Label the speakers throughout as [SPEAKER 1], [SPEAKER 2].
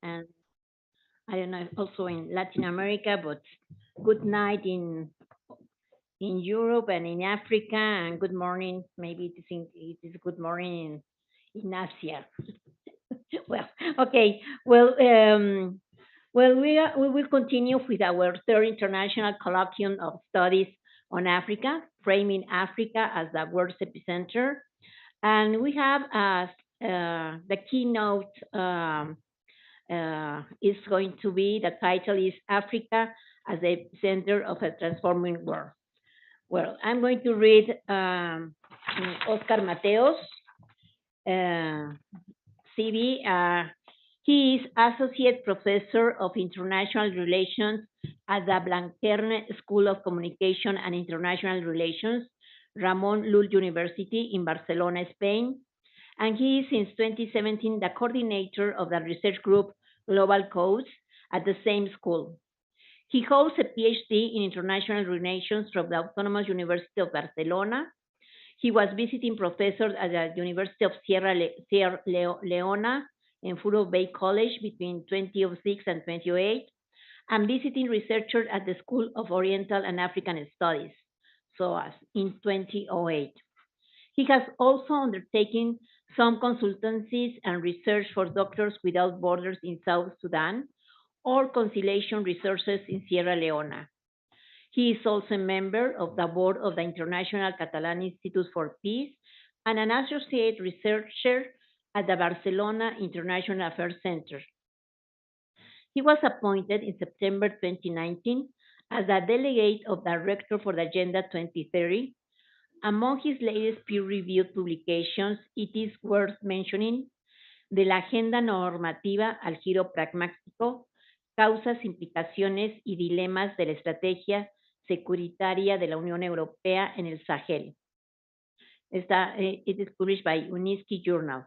[SPEAKER 1] and I don't know, also in Latin America, but good night in Europe and in Africa, and good morning. Maybe it is good morning in Asia. Well, okay. We will continue with our third international colloquium of studies on Africa, framing Africa as the world's epicenter. And we have as the keynote is going to be the title is Africa as the center of a transforming world. Well, I'm going to read Óscar Mateos, uh, CV. He is Associate Professor of International Relations at the Blanquerna School of Communication and International Relations, Ramon Llull University in Barcelona, Spain. And he is since 2017 the coordinator of the research group Global Codes at the same school. He holds a PhD in International Relations from the Autonomous University of Barcelona. He was visiting professor at the University of Sierra Leona and Furo Bay College between 2006 and 2008, and visiting researcher at the School of Oriental and African Studies, so as in 2008. He has also undertaken some consultancies and research for Doctors Without Borders in South Sudan or Conciliation Resources in Sierra Leone. He is also a member of the board of the International Catalan Institute for Peace and an associate researcher at the Barcelona International Affairs Center. He was appointed in September 2019 as the delegate of director for the Agenda 2030. Among his latest peer-reviewed publications, it is worth mentioning de la Agenda Normativa al Giro Pragmático, Causas, Implicaciones y Dilemas de la Estrategia Securitaria de la Unión Europea en el Sahel. It is published by UNISKI Journal.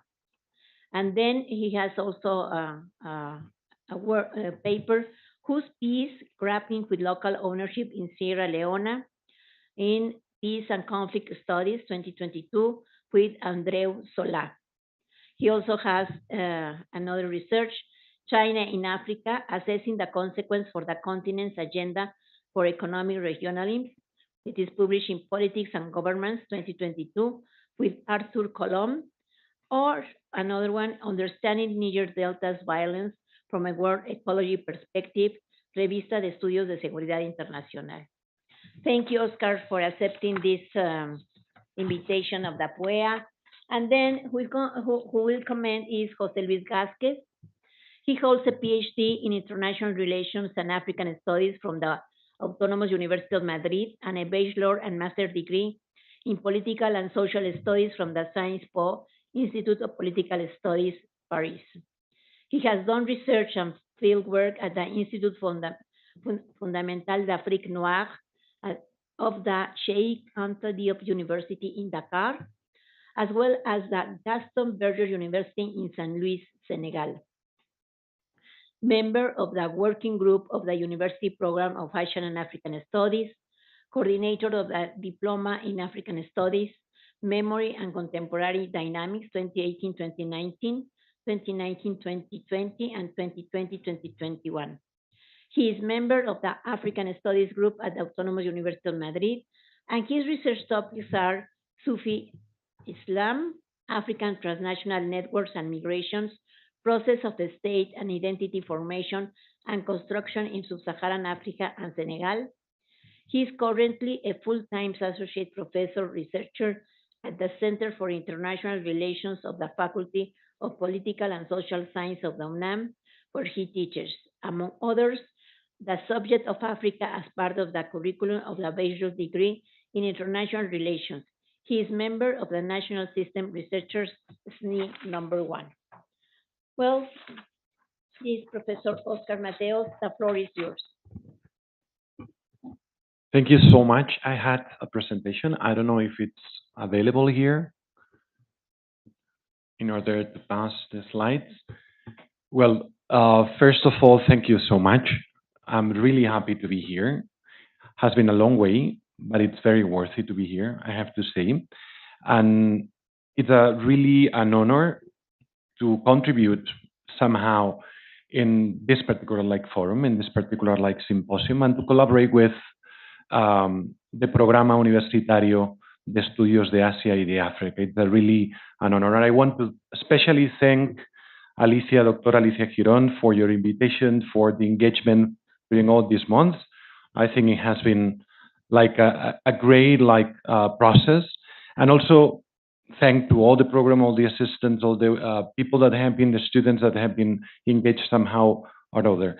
[SPEAKER 1] And then he has also a paper, Whose Peace? Grappling with Local Ownership in Sierra Leone, in Peace and Conflict Studies 2022 with Andreu Solá. He also has another research, China in Africa, assessing the consequence for the continent's agenda for economic regionalism. It is published in Politics and Governments 2022 with Arthur Colom, or another one, Understanding Niger Delta's Violence from a World Ecology Perspective, Revista de Estudios de Seguridad Internacional. Thank you, Oscar, for accepting this invitation of the PUEA. And then who will comment is José Luis Gázquez. He holds a PhD in International Relations and African Studies from the Autonomous University of Madrid and a bachelor and master degree in Political and Social Studies from the Sciences Po Institute of Political Studies, Paris. He has done research and fieldwork at the Institut Fondamental d'Afrique Noire of the Cheikh Anta Diop University in Dakar, as well as the Gaston Berger University in St. Louis, Senegal. Member of the working group of the University Program of Asian and African Studies, coordinator of the Diploma in African Studies, Memory and Contemporary Dynamics 2018-2019, 2019-2020, and 2020-2021. He is member of the African Studies Group at the Autonomous University of Madrid, and his research topics are Sufi Islam, African transnational networks and migrations, process of the state and identity formation and construction in sub-Saharan Africa and Senegal. He is currently a full-time associate professor researcher at the Center for International Relations of the Faculty of Political and Social Science of the UNAM, where he teaches, among others, the subject of Africa as part of the curriculum of the bachelor's degree in International Relations. He is member of the National System Researchers SNI number 1. Well, please, Professor Óscar Mateos, the floor is yours.
[SPEAKER 2] Thank you so much. I had a presentation. I don't know if it's available here in order to pass the slides. Well, first of all, thank you so much. I'm really happy to be here. Has been a long way, but it's very worth it to be here, I have to say. And it's really an honor to contribute somehow in this particular like forum, in this particular like symposium, and to collaborate with the Programa Universitario de Estudios de Asia y de África. It's really an honor. And I want to especially thank Alicia, Dr. Alicia Girón, for your invitation, for the engagement during all these months. I think it has been like a great like process. And also thank to all the program, all the assistants, all the people that have been, the students that have been engaged somehow or other.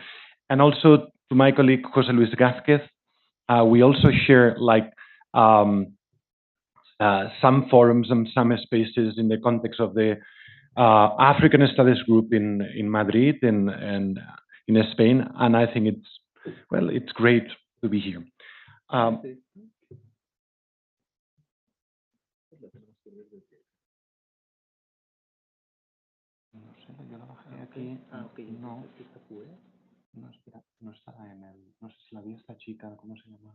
[SPEAKER 2] And also to my colleague, José Luis Gázquez, we also share like some forums and some spaces in the context of the African Studies Group in Madrid and in Spain. And I think it's great to be here. No, espera, no estaba en el, no sé si la vi esta chica, ¿cómo se llama?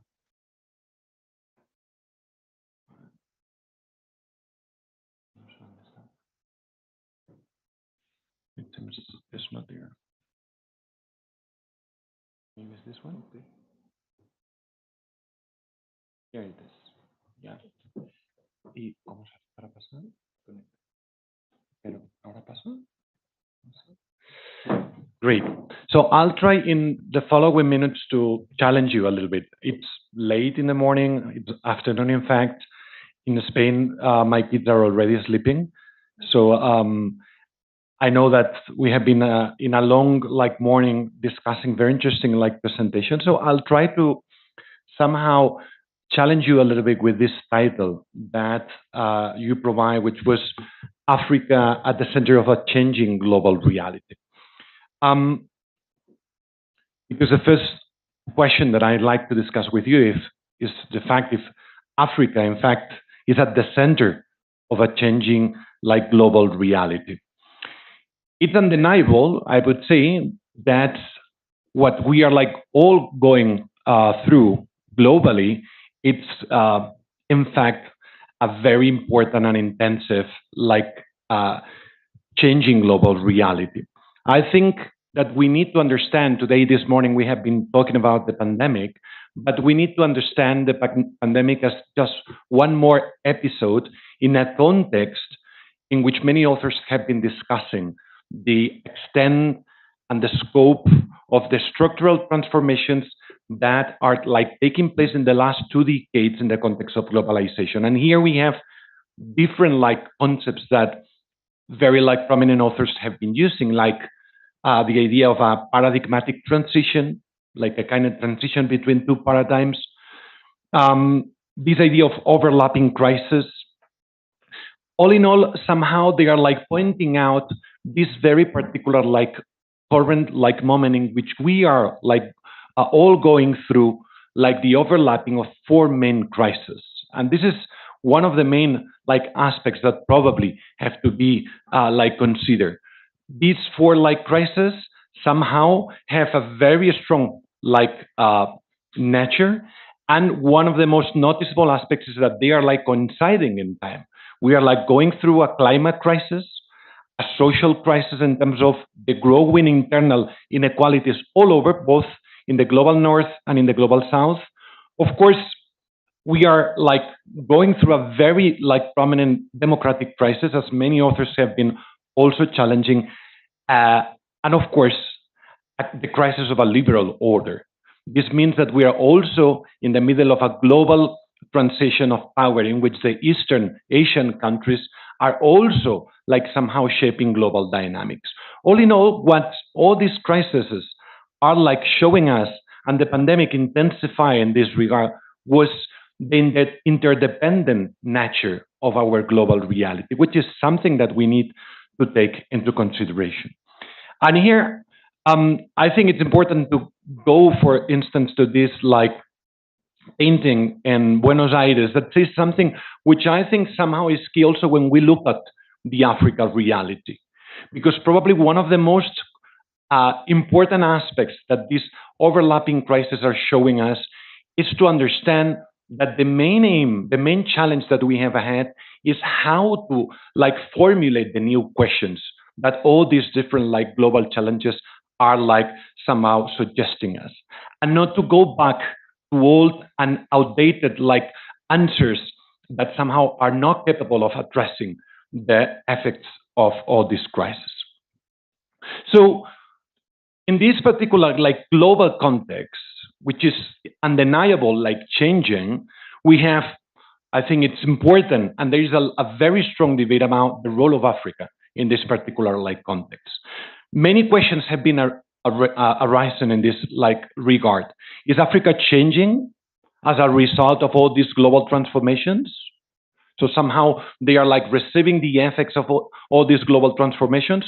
[SPEAKER 2] No sé dónde está. It's not there. Maybe it's this one? Okay. Here it is. Yeah. ¿Y cómo se hace para pasar? Pero, ¿ahora pasó? Great. So I'll try in the following minutes to challenge you a little bit. It's late in the morning, it's afternoon in fact. In Spain, my kids are already sleeping. So I know that we have been in a long like morning discussing very interesting like presentation. So I'll try to somehow challenge you a little bit with this title that you provide, which was Africa at the Center of a Changing Global Reality. Because the first question that I'd like to discuss with you is the fact if Africa, in fact, is at the center of a changing like global reality. It's undeniable, I would say, that what we are like all going through globally, it's in fact a very important and intensive like changing global reality. I think that we need to understand today, this morning, we have been talking about the pandemic, but we need to understand the pandemic as just one more episode in a context in which many authors have been discussing the extent and the scope of the structural transformations that are like taking place in the last 2 decades in the context of globalization. And here we have different like concepts that very like prominent authors have been using, like the idea of a paradigmatic transition, like a kind of transition between two paradigms. This idea of overlapping crisis. All in all, somehow they are like pointing out this very particular like current like moment in which we are like all going through like the overlapping of 4 main crises. And this is one of the main like aspects that probably have to be like considered. These 4 like crises somehow have a very strong like nature, and one of the most noticeable aspects is that they are like coinciding in time. We are like going through a climate crisis, a social crisis in terms of the growing internal inequalities all over, both in the global north and in the global south. Of course, we are like going through a very like prominent democratic crisis, as many authors have been also challenging, and of course, the crisis of a liberal order. This means that we are also in the middle of a global transition of power in which the Eastern Asian countries are also like somehow shaping global dynamics. All in all, what all these crises are like showing us, and the pandemic intensify in this regard, was the interdependent nature of our global reality, which is something that we need to take into consideration. And here, I think it's important to go, for instance, to this like painting in Buenos Aires that says something which I think somehow is key also when we look at the Africa reality. Because probably one of the most important aspects that these overlapping crises are showing us is to understand that the main aim, the main challenge that we have ahead is how to like formulate the new questions that all these different like global challenges are like somehow suggesting us, and not to go back to old and outdated like answers that somehow are not capable of addressing the effects of all this crisis. So in this particular like global context, which is undeniable, like changing, we have, I think it's important, and there is a very strong debate about the role of Africa in this particular like context. Many questions have been arising in this like regard. Is Africa changing as a result of all these global transformations? So somehow they are like receiving the effects of all these global transformations,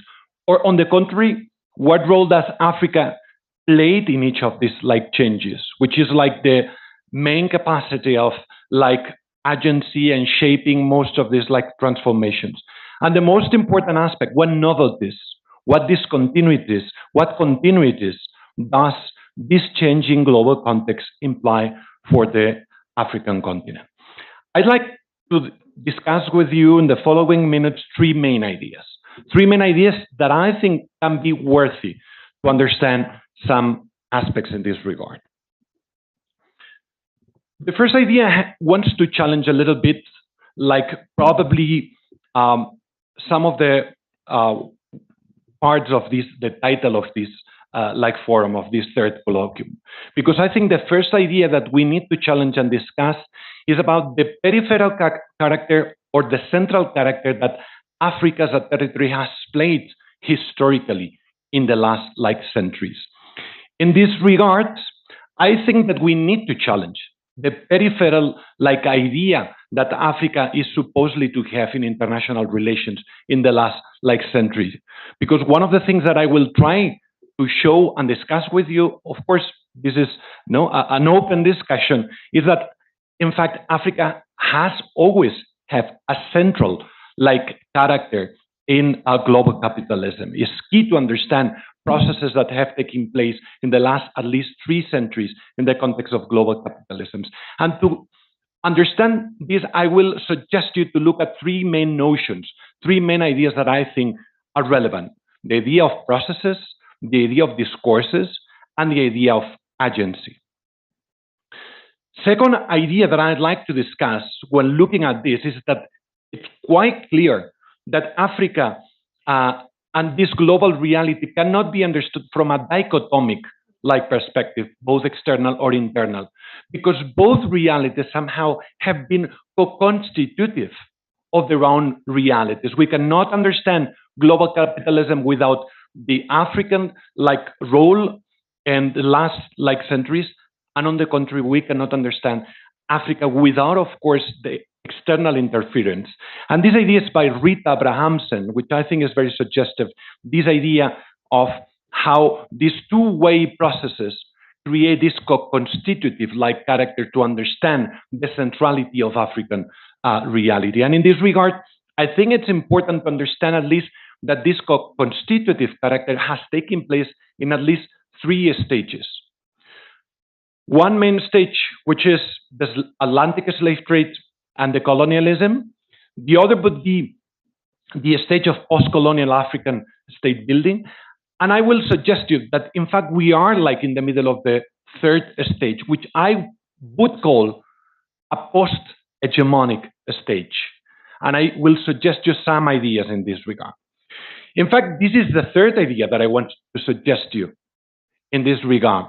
[SPEAKER 2] or on the contrary, what role does Africa play in each of these like changes, which is like the main capacity of like agency and shaping most of these like transformations? And the most important aspect, what novelties, what discontinuities, what continuities does this changing global context imply for the African continent? I'd like to discuss with you in the following minutes three main ideas that I think can be worthy to understand some aspects in this regard. The first idea wants to challenge a little bit, like probably some of the parts of this, the title of this like forum, of this third colloquium. Because I think the first idea that we need to challenge and discuss is about the peripheral character or the central character that Africa as a territory has played historically in the last like centuries. In this regard, I think that we need to challenge the peripheral like idea that Africa is supposedly to have in international relations in the last like century. Because one of the things that I will try to show and discuss with you, of course, this is an open discussion, is that in fact Africa has always have a central like character in global capitalism. It's key to understand processes that have taken place in the last at least 3 centuries in the context of global capitalisms. And to understand this, I will suggest you to look at 3 main notions, 3 main ideas that I think are relevant. The idea of processes, the idea of discourses, and the idea of agency. Second idea that I'd like to discuss when looking at this is that it's quite clear that Africa and this global reality cannot be understood from a dichotomic like perspective, both external or internal, because both realities somehow have been co-constitutive of their own realities. We cannot understand global capitalism without the African like role in the last like centuries, and on the contrary, we cannot understand Africa without, of course, the external interference. And this idea is by Rita Abrahamsen, which I think is very suggestive. This idea of how these two-way processes create this co-constitutive like character to understand the centrality of African reality. And in this regard, I think it's important to understand at least that this co-constitutive character has taken place in at least 3 stages. One main stage, which is the Atlantic slave trade and the colonialism. The other would be the stage of post-colonial African state building. And I will suggest to you that, in fact, we are like in the middle of the third stage, which I would call a post-hegemonic stage. And I will suggest you some ideas in this regard. In fact, this is the third idea that I want to suggest to you in this regard.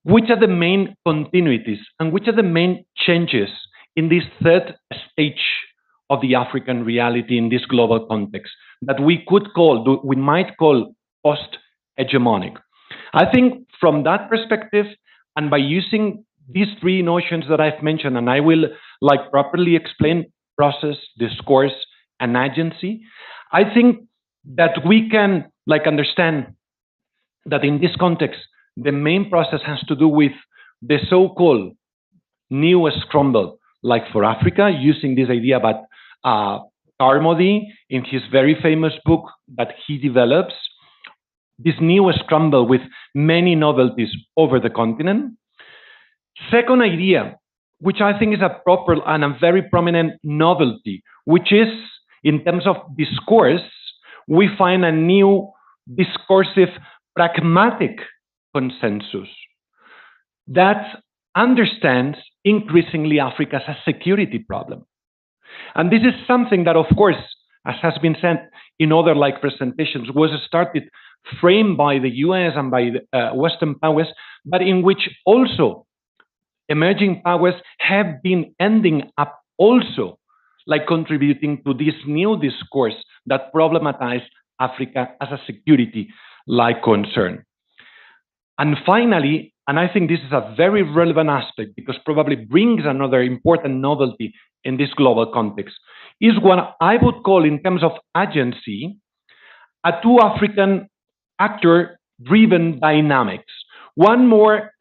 [SPEAKER 2] Which are the main continuities and which are the main changes in this third stage of the African reality in this global context that we might call post-hegemonic? I think from that perspective, and by using these 3 notions that I've mentioned, and I will like properly explain process, discourse, and agency, I think that we can like understand that in this context, the main process has to do with the so-called new scramble, like for Africa, using this idea about Carmody in his very famous book that he develops, this new scramble with many novelties over the continent. Second idea, which I think is a proper and a very prominent novelty, which is in terms of discourse, we find a new discursive pragmatic consensus that understands increasingly Africa as a security problem. And this is something that, of course, as has been said in other presentations, was started, framed by the US and by the Western powers, but in which also emerging powers have been ending up also contributing to this new discourse that problematized Africa as a security concern. And finally, and I think this is a very relevant aspect because probably brings another important novelty in this global context, is what I would call, in terms of agency, a two African actor-driven dynamics. One more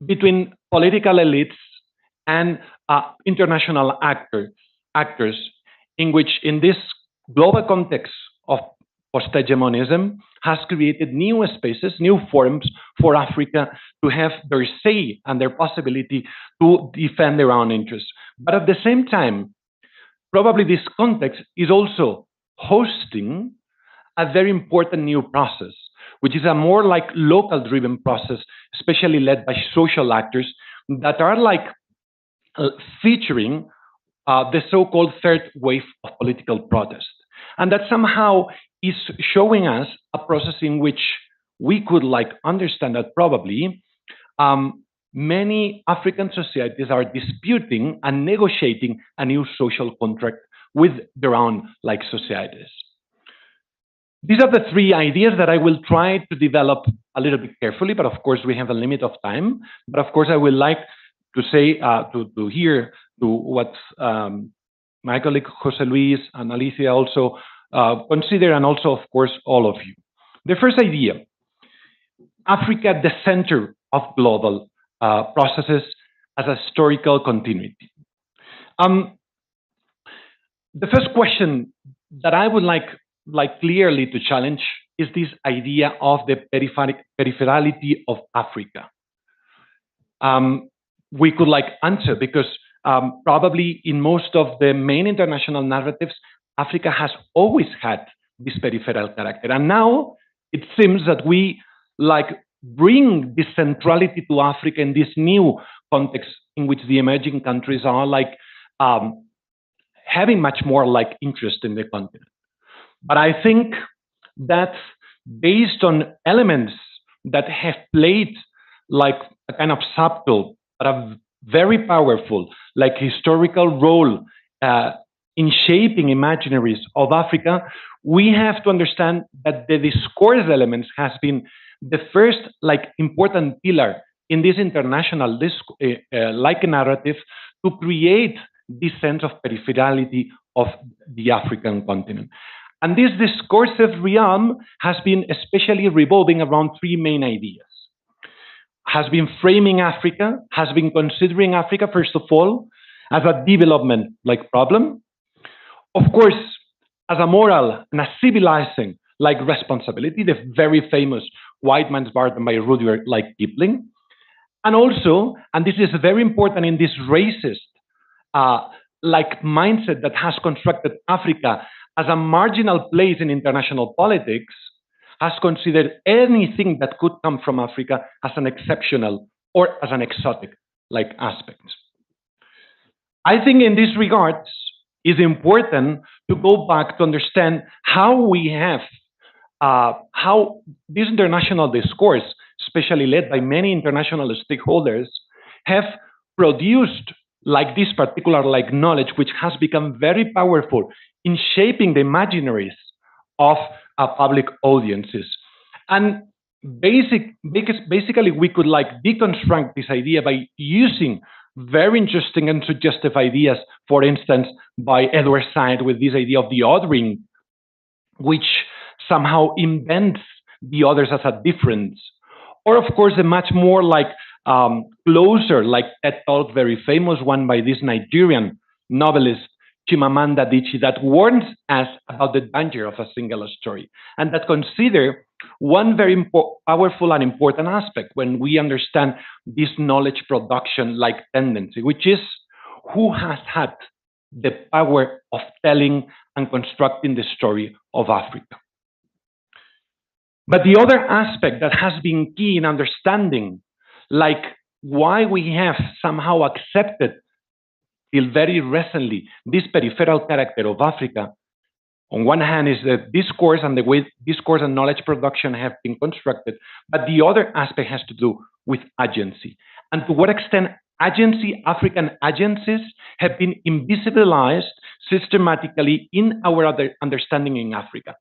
[SPEAKER 2] between political elites and international actors, in which, in this global context of post-hegemonism, has created new spaces, new forums for Africa to have their say and their possibility to defend their own interests. But at the same time, probably this context is also hosting a very important new process, which is a more local-driven process, especially led by social actors that are featuring the so-called third wave of political protest. And that somehow is showing us a process in which we could understand that probably many African societies are disputing and negotiating a new social contract with their own societies. These are the three ideas that I will try to develop a little bit carefully, but of course we have a limit of time. But of course I would like to say, to hear to what my colleague José Luis and Alicia also consider, and also of course all of you. The first idea, Africa at the center of global processes as a historical continuity. The first question that I would like clearly to challenge is this idea of the peripherality of Africa. We could answer because probably in most of the main international narratives, Africa has always had this peripheral character. And now it seems that we bring this centrality to Africa in this new context in which the emerging countries are having much more interest in the continent. But I think that based on elements that have played a kind of subtle but a very powerful historical role in shaping imaginaries of Africa, we have to understand that the discourse elements has been the first important pillar in this international narrative to create this sense of peripherality of the African continent. And this discursive realm has been especially revolving around three main ideas. Has been framing Africa, has been considering Africa, first of all, as a development problem. Of course, as a moral and a civilizing responsibility, the very famous white man's burden by Rudyard Kipling. And also, and this is very important in this racist mindset that has constructed Africa as a marginal place in international politics, has considered anything that could come from Africa as an exceptional or as an exotic aspect. I think in this regard, it's important to go back to understand how we have, how this international discourse, especially led by many international stakeholders, have produced this particular knowledge, which has become very powerful in shaping the imaginaries of public audiences. And basically, we could deconstruct this idea by using very interesting and suggestive ideas, for instance, by Edward Said with this idea of the othering, which somehow invents the others as a difference. Or, of course, a much more closer, TED Talk, very famous one by this Nigerian novelist, Chimamanda Adichie, that warns us about the danger of a single story, and that consider one very powerful and important aspect when we understand this knowledge production tendency, which is who has had the power of telling and constructing the story of Africa. But the other aspect that has been key in understanding, like why we have somehow accepted till very recently this peripheral character of Africa, on one hand is the discourse and the way discourse and knowledge production have been constructed, but the other aspect has to do with agency. And to what extent African agencies have been invisibilized systematically in our other understanding in Africa.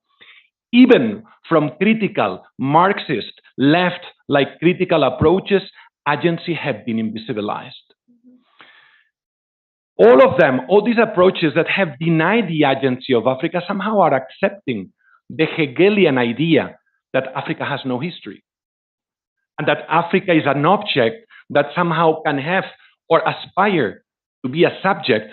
[SPEAKER 2] Even from critical Marxist, left, like critical approaches, agency have been invisibilized. All of them, all these approaches that have denied the agency of Africa somehow are accepting the Hegelian idea that Africa has no history and that Africa is an object that somehow can have or aspire to be a subject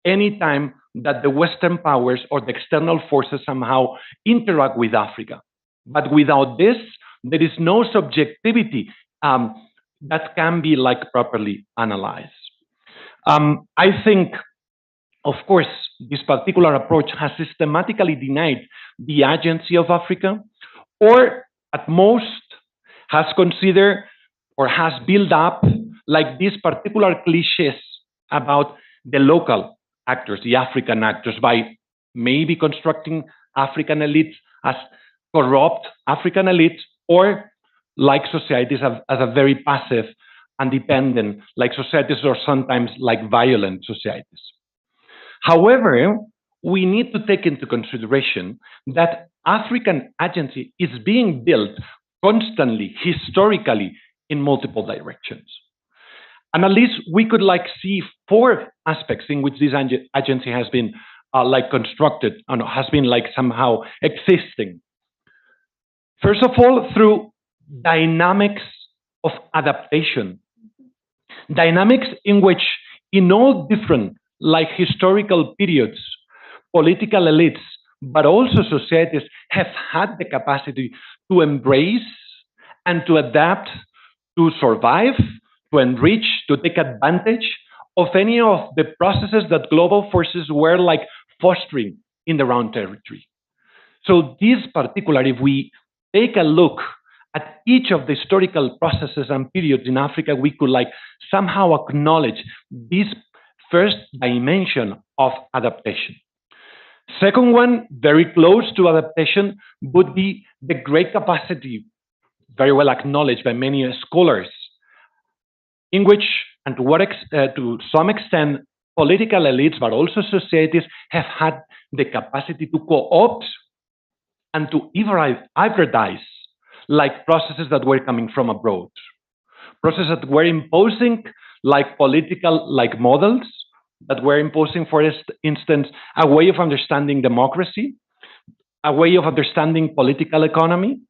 [SPEAKER 2] anytime that the Western powers or the external forces somehow interact with Africa. But without this, there is no subjectivity that can be like properly analyzed. I think, of course, this particular approach has systematically denied the agency of Africa, or at most has considered or has built up like these particular cliches about the local actors, the African actors, by maybe constructing African elites as corrupt African elites, or like societies as a very passive and dependent, like societies, or sometimes like violent societies. However, we need to take into consideration that African agency is being built constantly, historically, in multiple directions. And at least we could like see 4 aspects in which this agency has been like constructed and has been like somehow existing. First of all, through dynamics of adaptation. Dynamics in which, in all different like historical periods, political elites, but also societies have had the capacity to embrace and to adapt, to survive, to enrich, to take advantage of any of the processes that global forces were like fostering in their own territory. So this particular, if we take a look at each of the historical processes and periods in Africa, we could like somehow acknowledge this first dimension of adaptation. Second one, very close to adaptation, would be the great capacity, very well acknowledged by many scholars, in which, and to some extent, political elites, but also societies, have had the capacity to co-opt and to hybridize like processes that were coming from abroad, processes that were imposing like political like models, that were imposing, for instance, a way of understanding democracy, a way of understanding political economy.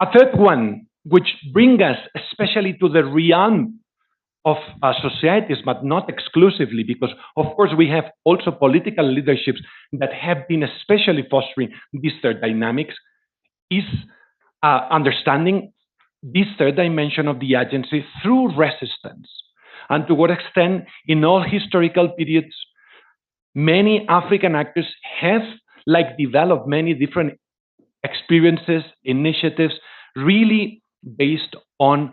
[SPEAKER 2] A third one, which brings us especially to the realm of societies, but not exclusively, because of course we have also political leaderships that have been especially fostering these third dynamics, is understanding this third dimension of the agency through resistance. And to what extent, in all historical periods, many African actors have like developed many different experiences, initiatives, really based on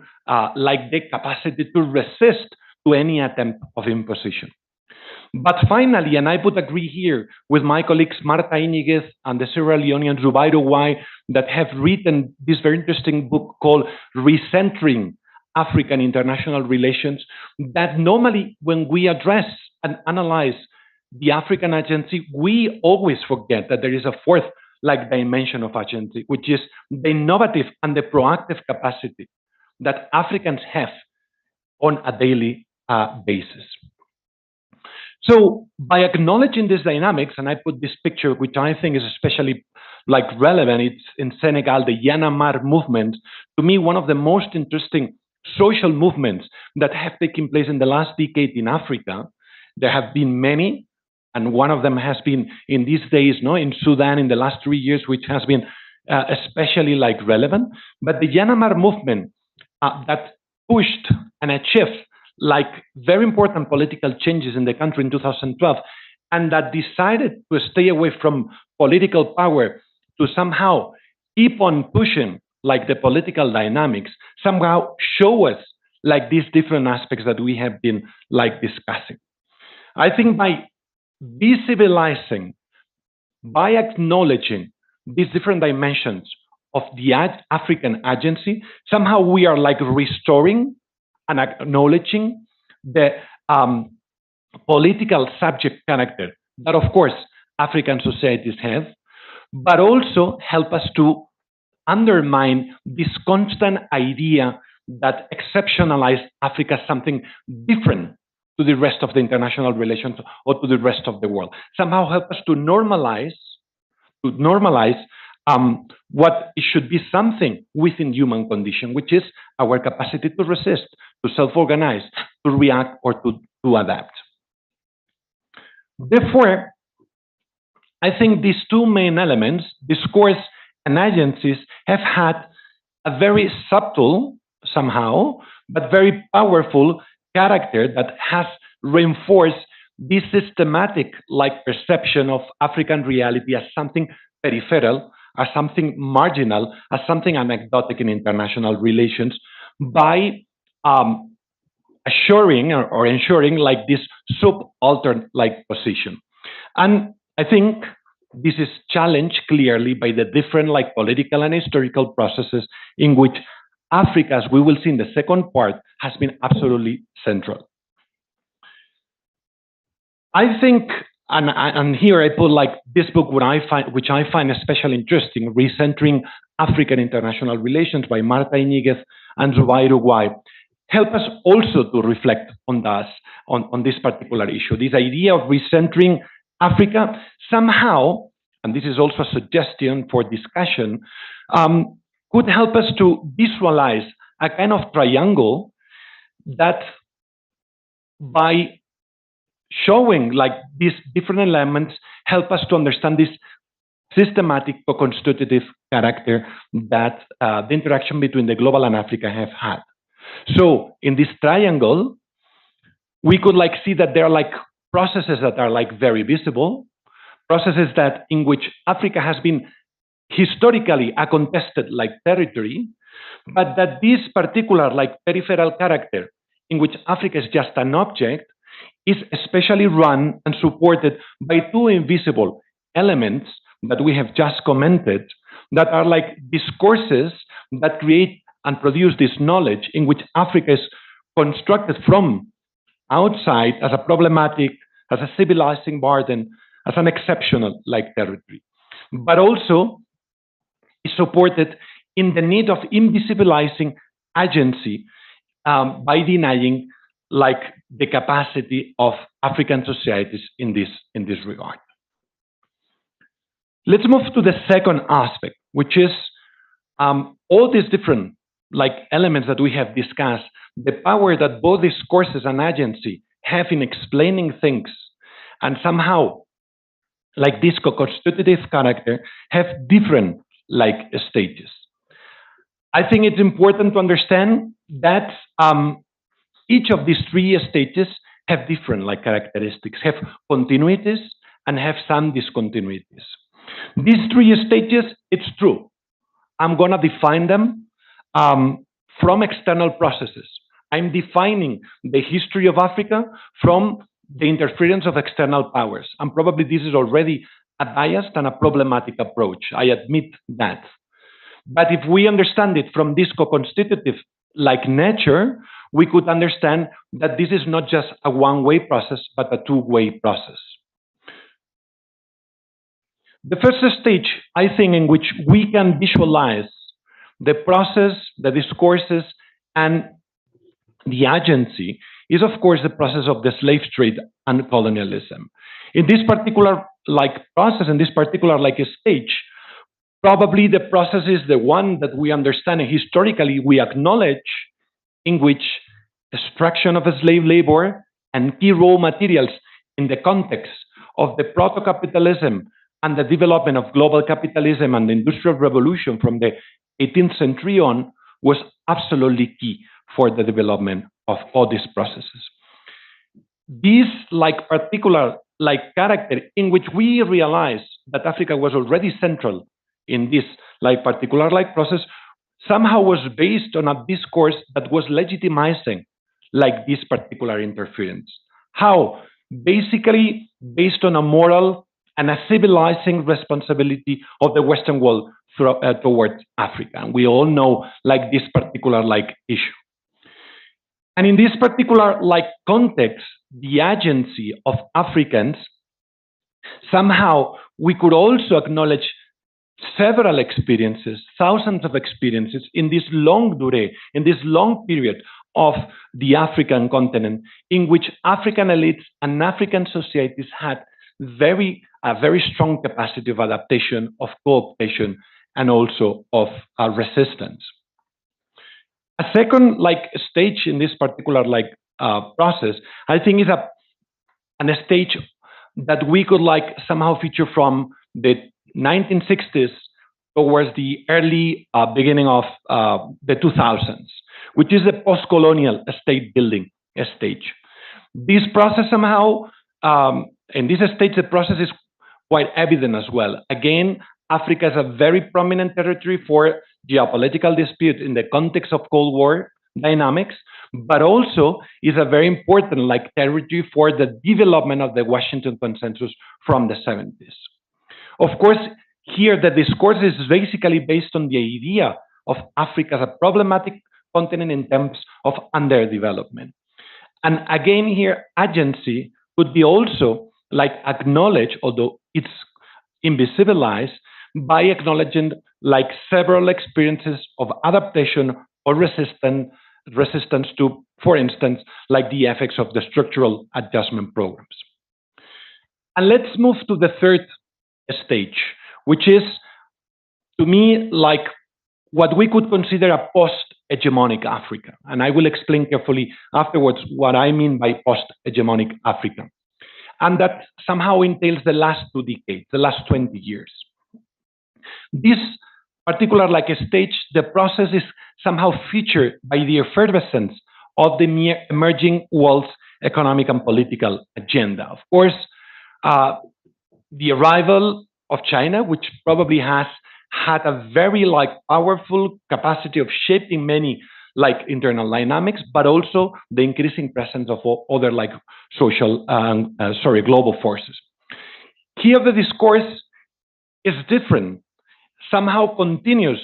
[SPEAKER 2] like the capacity to resist to any attempt of imposition. But finally, and I would agree here with my colleagues Marta Iñiguez and the Sierra Leonean Zubairo Wai, that have written this very interesting book called Recentering African International Relations, that normally when we address and analyze the African agency, we always forget that there is a fourth like dimension of agency, which is the innovative and the proactive capacity that Africans have on a daily basis. So by acknowledging these dynamics, and I put this picture, which I think is especially like relevant, it's in Senegal, the Yanamar movement, to me, one of the most interesting social movements that have taken place in the last decade in Africa. There have been many, and one of them has been in these days, in Sudan in the last 3 years, which has been especially like relevant. But the Yanamar movement that pushed and achieved like very important political changes in the country in 2012, and that decided to stay away from political power to somehow keep on pushing like the political dynamics, somehow show us like these different aspects that we have been like discussing. I think by visibilizing, by acknowledging these different dimensions of the African agency, somehow we are like restoring and acknowledging the political subject character that, of course, African societies have, but also help us to undermine this constant idea that exceptionalize Africa as something different to the rest of the international relations or to the rest of the world. Somehow help us to normalize what it should be something within human condition, which is our capacity to resist, to self-organize, to react, or to adapt. Therefore, I think these two main elements, discourse and agencies, have had a very subtle, somehow, but very powerful character that has reinforced this systematic like perception of African reality as something peripheral, as something marginal, as something anecdotic in international relations, by assuring or ensuring like this subaltern like position. And I think this is challenged clearly by the different like political and historical processes in which Africa, as we will see in the second part, has been absolutely central. I think, and here I put like this book, which I find especially interesting, Recentering African International Relations by Marta Iñiguez and Zubair Uguay, help us also to reflect on this particular issue. This idea of recentering Africa somehow, and this is also a suggestion for discussion, could help us to visualize a kind of triangle that by showing like these different elements help us to understand this systematic co-constitutive character that the interaction between the global and Africa have had. So in this triangle, we could like see that there are like processes that are like very visible, processes that in which Africa has been historically a contested like territory, but that this particular like peripheral character in which Africa is just an object is especially run and supported by two invisible elements that we have just commented, that are like discourses that create and produce this knowledge in which Africa is constructed from outside as a problematic, as a civilizing burden, as an exceptional like territory, but also is supported in the need of invisibilizing agency by denying like the capacity of African societies in this regard. Let's move to the second aspect, which is all these different like elements that we have discussed, the power that both discourses and agency have in explaining things, and somehow like this co-constitutive character have different like stages. I think it's important to understand that each of these three stages have different like characteristics, have continuities and have some discontinuities. These three stages, it's true, I'm gonna define them from external processes. I'm defining the history of Africa from the interference of external powers. And probably this is already a biased and a problematic approach. I admit that. But if we understand it from this co-constitutive like nature, we could understand that this is not just a one-way process, but a two-way process. The first stage, I think, in which we can visualize the process, the discourses, and the agency is, of course, the process of the slave trade and colonialism. In this particular like process, in this particular like stage, probably the process is the one that we understand and historically we acknowledge, in which extraction of slave labor and key raw materials in the context of the proto-capitalism and the development of global capitalism and the Industrial Revolution from the 18th century on was absolutely key for the development of all these processes. This like particular like character in which we realize that Africa was already central in this like particular like process somehow was based on a discourse that was legitimizing like this particular interference. How? Basically based on a moral and a civilizing responsibility of the Western world towards Africa. And we all know like this particular like issue. And in this particular like context, the agency of Africans, somehow we could also acknowledge several experiences, thousands of experiences in this long durée, in this long period of the African continent, in which African elites and African societies had a very strong capacity of adaptation, of cooperation, and also of resistance. A second like stage in this particular like process, I think, is a stage that we could like somehow feature from the 1960s towards the early beginning of the 2000s, which is the post-colonial state building stage. This process somehow, in this stage, the process is quite evident as well. Again, Africa is a very prominent territory for geopolitical dispute in the context of Cold War dynamics, but also is a very important like territory for the development of the Washington Consensus from the 70s. Of course, here the discourse is basically based on the idea of Africa as a problematic continent in terms of underdevelopment. And again here, agency could be also like acknowledged, although it's invisibilized, by acknowledging like several experiences of adaptation or resistance to, for instance, like the effects of the structural adjustment programs. And let's move to the third stage, which is, to me, like what we could consider a post-hegemonic Africa. And I will explain carefully afterwards what I mean by post-hegemonic Africa. And that somehow entails the last 2 decades, the last 20 years. This particular like stage, the process is somehow featured by the effervescence of the emerging world's economic and political agenda. Of course, the arrival of China, which probably has had a very like powerful capacity of shaping many like internal dynamics, but also the increasing presence of other like global forces. Here the discourse is different, somehow continues,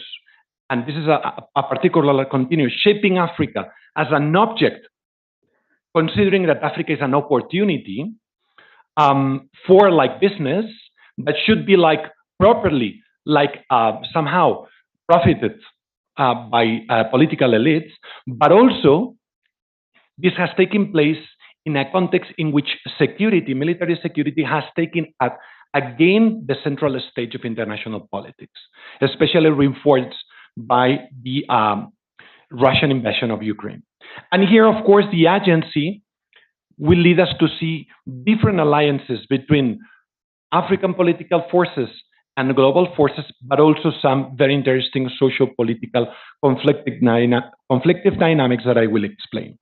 [SPEAKER 2] and this is a particular continuous, shaping Africa as an object, considering that Africa is an opportunity for like business that should be like properly like somehow profited by political elites, but also this has taken place in a context in which security, military security, has taken again the central stage of international politics, especially reinforced by the Russian invasion of Ukraine. And here, of course, the agency will lead us to see different alliances between African political forces and global forces, but also some very interesting social-political conflictive dynamics that I will explain.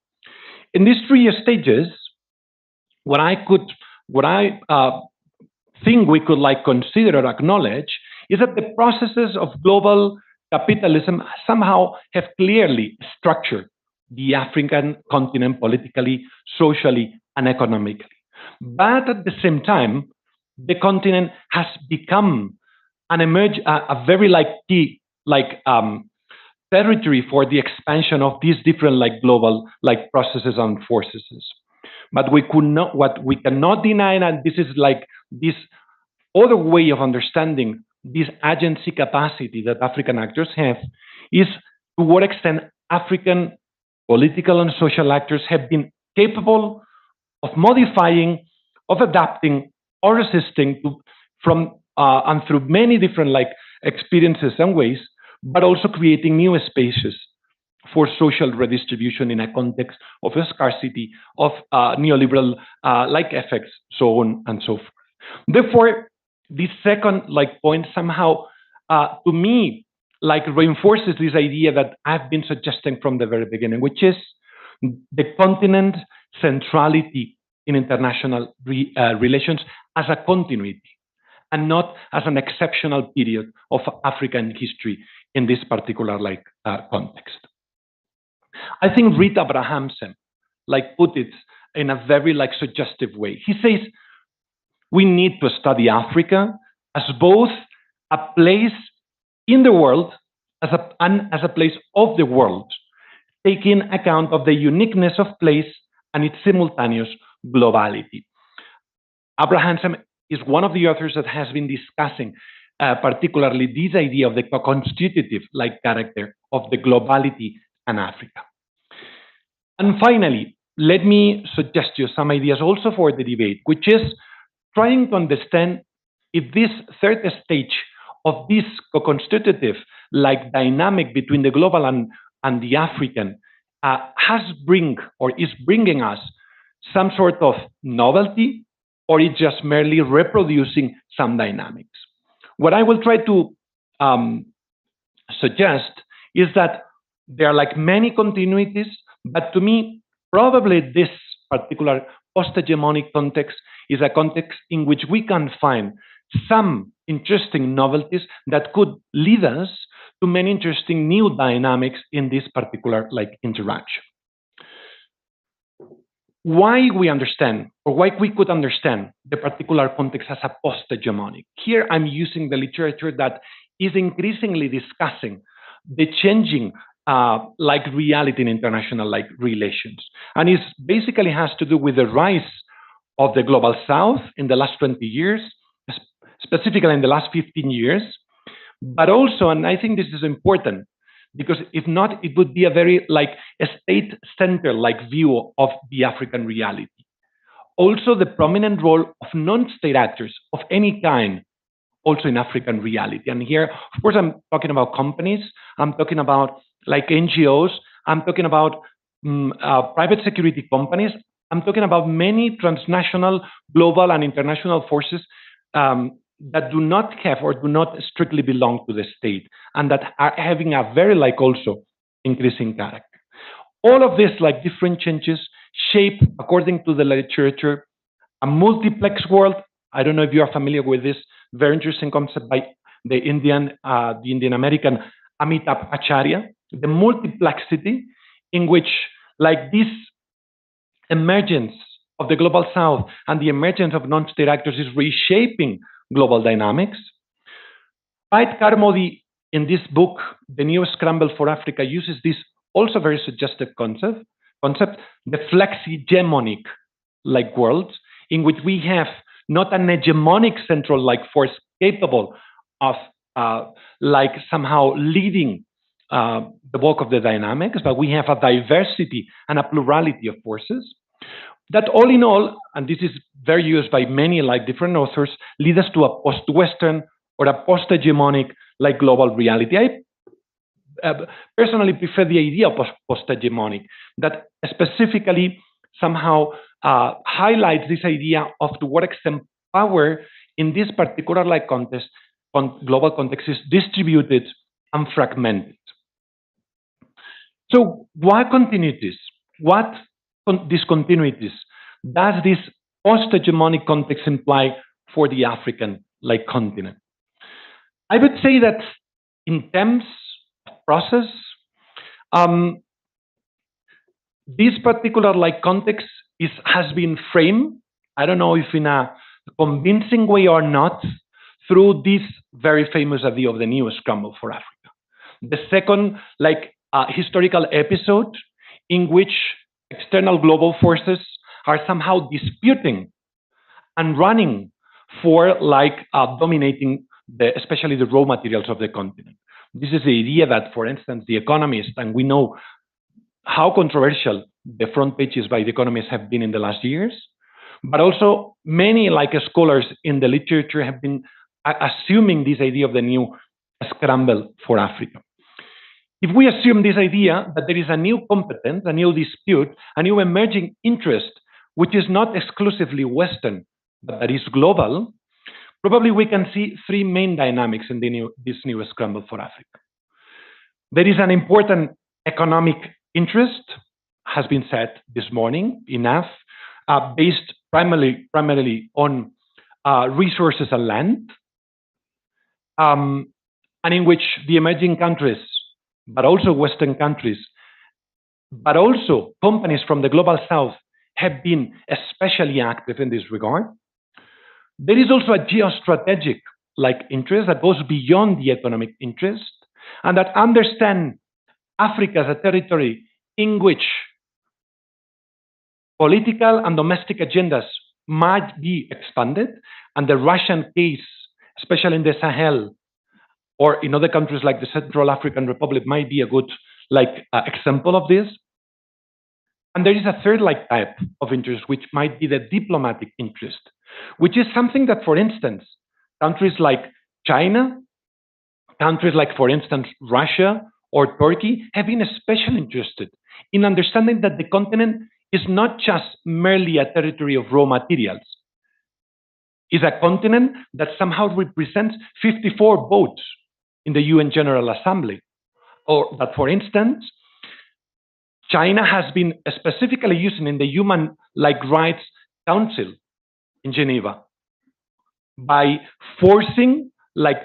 [SPEAKER 2] In these 3 stages, what I think we could like consider or acknowledge is that the processes of global capitalism somehow have clearly structured the African continent politically, socially, and economically. But at the same time, the continent has become a very like key territory for the expansion of these different like global like processes and forces. But what we cannot deny, and this is like this other way of understanding this agency capacity that African actors have, is to what extent African political and social actors have been capable of modifying, of adapting, or resisting from and through many different like experiences and ways, but also creating new spaces for social redistribution in a context of scarcity, of neoliberal like effects, so on and so forth. Therefore, this second like point somehow, to me, like reinforces this idea that I've been suggesting from the very beginning, which is the continent's centrality in international relations as a continuity, and not as an exceptional period of African history in this particular context. I think Rita Abrahamsen put it in a very suggestive way. He says, we need to study Africa as both a place in the world and as a place of the world, taking account of the uniqueness of place and its simultaneous globality. Abrahamsen is one of the authors that has been discussing particularly this idea of the co-constitutive character of the globality and Africa. And finally, let me suggest you some ideas also for the debate, which is trying to understand if this third stage of this co-constitutive dynamic between the global and the African is bringing us some sort of novelty, or it's just merely reproducing some dynamics. What I will try to suggest is that there are many continuities, but to me, probably this particular post-hegemonic context is a context in which we can find some interesting novelties that could lead us to many interesting new dynamics in this particular interaction. Why we understand, or why we could understand the particular context as a post-hegemonic. Here I'm using the literature that is increasingly discussing the changing reality in international relations. And it basically has to do with the rise of the global south in the last 20 years, specifically in the last 15 years, but also, and I think this is important, because if not, it would be a very a state-centered view of the African reality. Also, the prominent role of non-state actors of any kind, also in African reality. And here, of course, I'm talking about companies, I'm talking about NGOs, I'm talking about private security companies, I'm talking about many transnational, global, and international forces that do not have or do not strictly belong to the state, and that are having a very also increasing character. All of these different changes shape, according to the literature, a multiplex world. I don't know if you are familiar with this very interesting concept by the Indian American Amitabh Acharya, the multiplexity in which this emergence of the global south and the emergence of non-state actors is reshaping global dynamics. Pait Karmody, in this book, The New Scramble for Africa, uses this also very suggestive concept, the flex-hegemonic world, in which we have not an hegemonic central force capable of somehow leading the bulk of the dynamics, but we have a diversity and a plurality of forces that all in all, and this is very used by many different authors, lead us to a post-Western or a post-hegemonic global reality. I personally prefer the idea of post-hegemonic, that specifically somehow highlights this idea of to what extent power in this particular global context is distributed and fragmented. So why continuities? What discontinuities does this post-hegemonic context imply for the African continent? I would say that in terms of process, this particular context has been framed, I don't know if in a convincing way or not, through this very famous idea of the new scramble for Africa. The second historical episode in which external global forces are somehow disputing and running for dominating especially the raw materials of the continent. This is the idea that, for instance, The Economist, and we know how controversial the front pages by The Economist have been in the last years, but also many scholars in the literature have been assuming this idea of the new scramble for Africa. If we assume this idea that there is a new competence, a new dispute, a new emerging interest, which is not exclusively Western, but that is global, probably we can see three main dynamics in this new scramble for Africa. There is an important economic interest, has been said this morning, enough, based primarily on resources and land, and in which the emerging countries, but also Western countries, but also companies from the global south have been especially active in this regard. There is also a geostrategic interest that goes beyond the economic interest and that understand Africa as a territory in which political and domestic agendas might be expanded, and the Russian case, especially in the Sahel or in other countries like the Central African Republic, might be a good example of this. And there is a third type of interest, which might be the diplomatic interest, which is something that, for instance, countries like China, countries like, for instance, Russia or Turkey have been especially interested in understanding that the continent is not just merely a territory of raw materials. It's a continent that somehow represents 54 votes in the UN General Assembly. Or that, for instance, China has been specifically using in the Human Rights Council in Geneva by forcing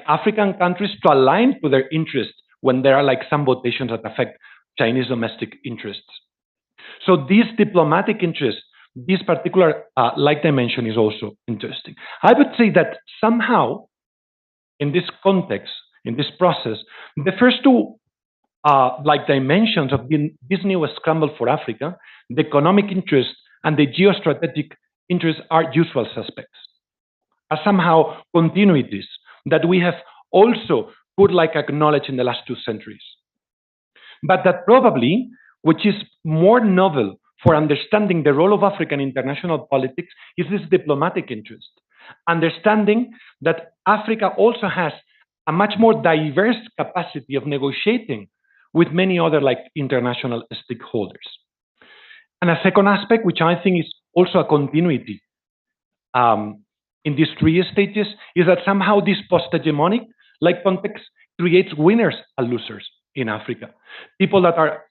[SPEAKER 2] African countries to align to their interests when there are some votations that affect Chinese domestic interests. So this diplomatic interest, this particular dimension is also interesting. I would say that somehow in this context, in this process, the first two dimensions of this new scramble for Africa, the economic interest and the geostrategic interest, are usual suspects, are somehow continuities that we have also could acknowledge in the last 2 centuries. But that probably, which is more novel for understanding the role of Africa in international politics, is this diplomatic interest. Understanding that Africa also has a much more diverse capacity of negotiating with many other international stakeholders. And a second aspect, which I think is also a continuity in these 3 stages, is that somehow this post-hegemonic context creates winners and losers in Africa. People that are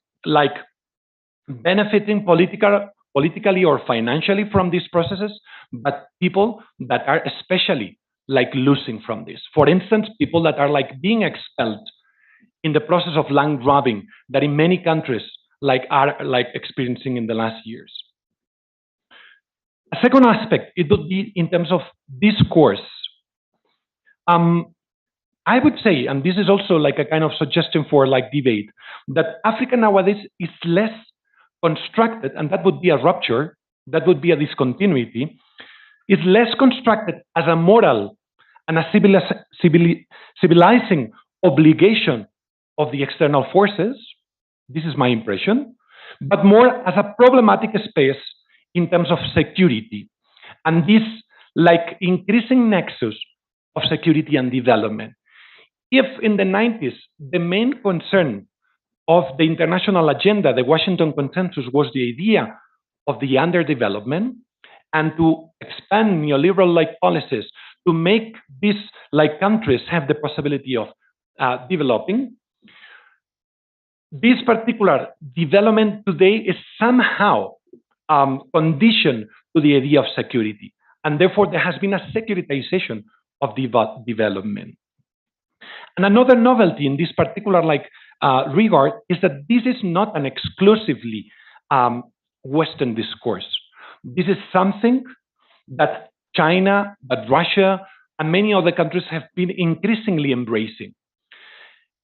[SPEAKER 2] benefiting politically or financially from these processes, but people that are especially losing from this. For instance, people that are being expelled in the process of land grabbing that in many countries are experiencing in the last years. A second aspect, it would be in terms of discourse. I would say, and this is also a kind of suggestion for debate, that Africa nowadays is less constructed, and that would be a rupture, that would be a discontinuity, is less constructed as a moral and a civilizing obligation of the external forces. This is my impression, but more as a problematic space in terms of security, and this increasing nexus of security and development. If in the 90s, the main concern of the international agenda, the Washington Consensus, was the idea of the underdevelopment and to expand neoliberal policies to make these countries have the possibility of developing, this particular development today is somehow conditioned to the idea of security. And therefore, there has been a securitization of development. And another novelty in this particular regard is that this is not an exclusively Western discourse. This is something that China, that Russia, and many other countries have been increasingly embracing.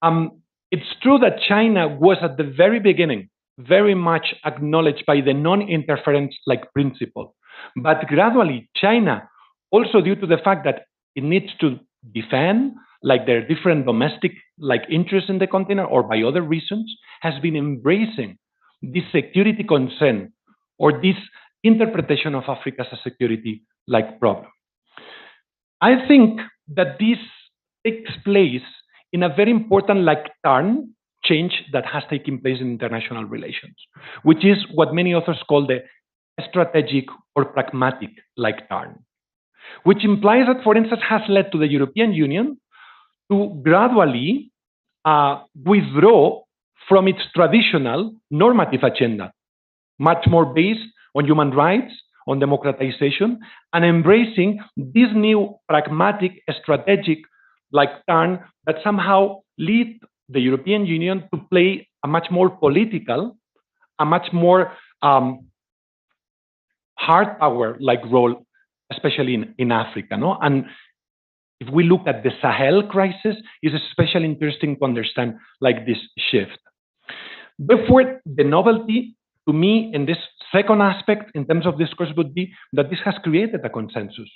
[SPEAKER 2] It's true that China was at the very beginning very much acknowledged by the non-interference principle. But gradually, China, also due to the fact that it needs to defend their different domestic interests in the continent or by other reasons, has been embracing this security concern or this interpretation of Africa as a security problem. I think that this takes place in a very important turn change that has taken place in international relations, which is what many authors call the strategic or pragmatic turn, which implies that, for instance, has led to the European Union to gradually withdraw from its traditional normative agenda, much more based on human rights, on democratization, and embracing this new pragmatic, strategic turn that somehow lead the European Union to play a much more political, a much more hard power role, especially in Africa. No? And if we look at the Sahel crisis, it's especially interesting to understand this shift. Therefore, the novelty to me in this second aspect in terms of discourse would be that this has created a consensus.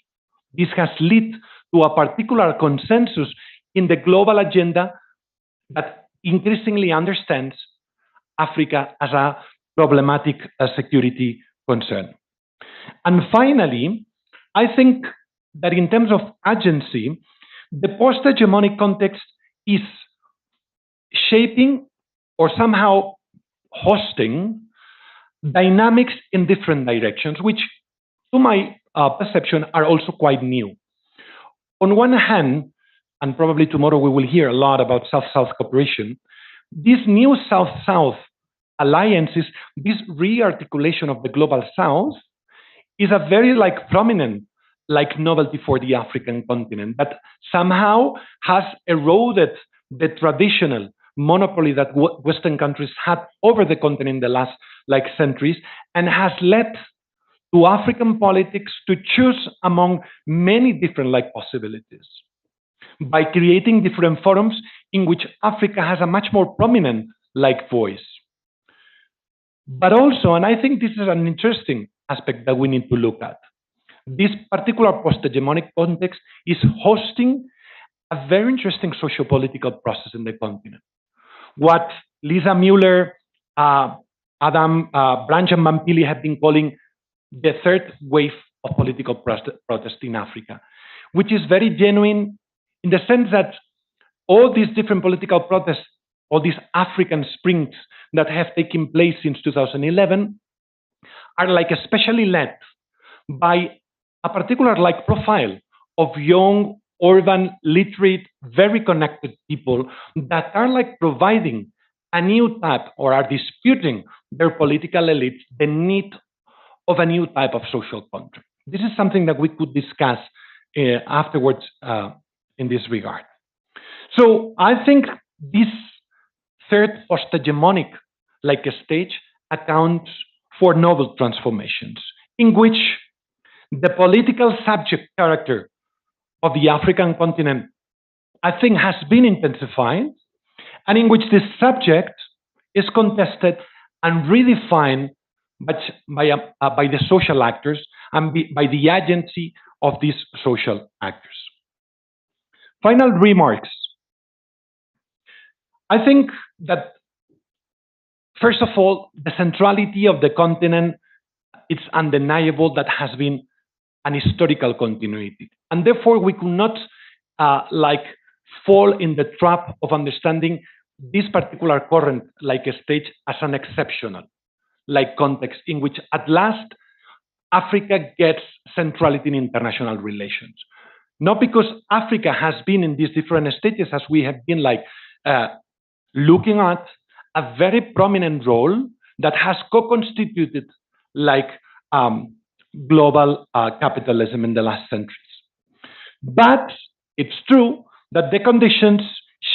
[SPEAKER 2] This has led to a particular consensus in the global agenda that increasingly understands Africa as a problematic security concern. And finally, I think that in terms of agency, the post-hegemonic context is shaping or somehow hosting dynamics in different directions, which to my perception are also quite new. On one hand, and probably tomorrow we will hear a lot about South-South cooperation, these new South-South alliances, this re-articulation of the global South is a very prominent novelty for the African continent that somehow has eroded the traditional monopoly that Western countries had over the continent in the last centuries, and has led to African politics to choose among many different possibilities by creating different forums in which Africa has a much more prominent voice. But also, and I think this is an interesting aspect that we need to look at, this particular post-hegemonic context is hosting a very interesting socio-political process in the continent. What Lisa Mueller, Adam Branch and Mampili have been calling the third wave of political protest in Africa, which is very genuine in the sense that all these different political protests, all these African springs that have taken place since 2011 are especially led by a particular profile of young, urban, literate, very connected people that are providing a new type or are disputing their political elites the need of a new type of social contract. This is something that we could discuss afterwards in this regard. So I think this third post-hegemonic stage accounts for novel transformations in which the political subject character of the African continent, I think, has been intensified, and in which this subject is contested and redefined by the social actors and by the agency of these social actors. Final remarks. I think that, first of all, the centrality of the continent, it's undeniable that has been an historical continuity. And therefore, we could not fall in the trap of understanding this particular current stage as an exceptional context in which at last Africa gets centrality in international relations. Not because Africa has been in these different stages as we have been looking at a very prominent role that has co-constituted global capitalism in the last centuries. But it's true that the conditions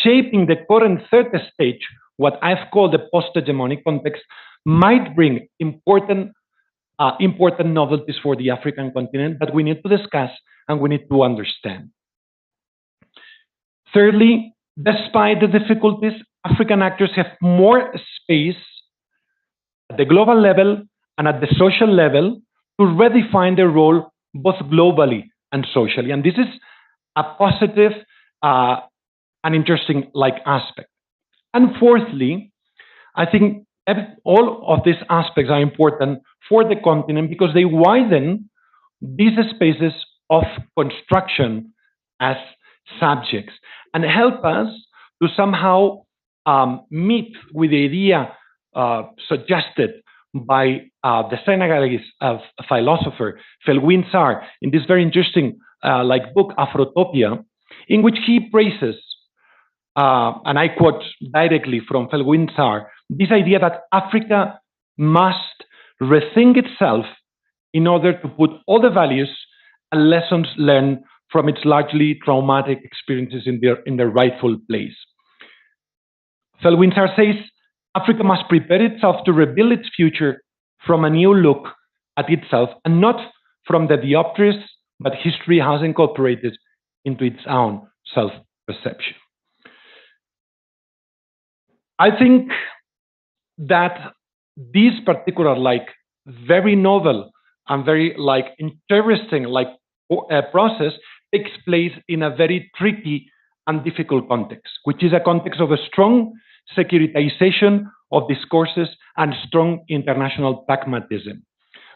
[SPEAKER 2] shaping the current third stage, what I've called the post-hegemonic context, might bring important novelties for the African continent that we need to discuss and we need to understand. Thirdly, despite the difficulties, African actors have more space at the global level and at the social level to redefine their role both globally and socially. And this is a positive and interesting aspect. And fourthly, I think all of these aspects are important for the continent because they widen these spaces of construction as subjects and help us to somehow meet with the idea suggested by the Senegalese philosopher Felwine Sarr in this very interesting book Afrotopia, in which he praises, and I quote directly from Felwine Sarr, this idea that Africa must rethink itself in order to put all the values and lessons learned from its largely traumatic experiences in their rightful place. Felwinsar says, Africa must prepare itself to rebuild its future from a new look at itself and not from the dioptries that history has incorporated into its own self-perception. I think that this particular very novel and very interesting process takes place in a very tricky and difficult context, which is a context of a strong securitization of discourses and strong international pragmatism.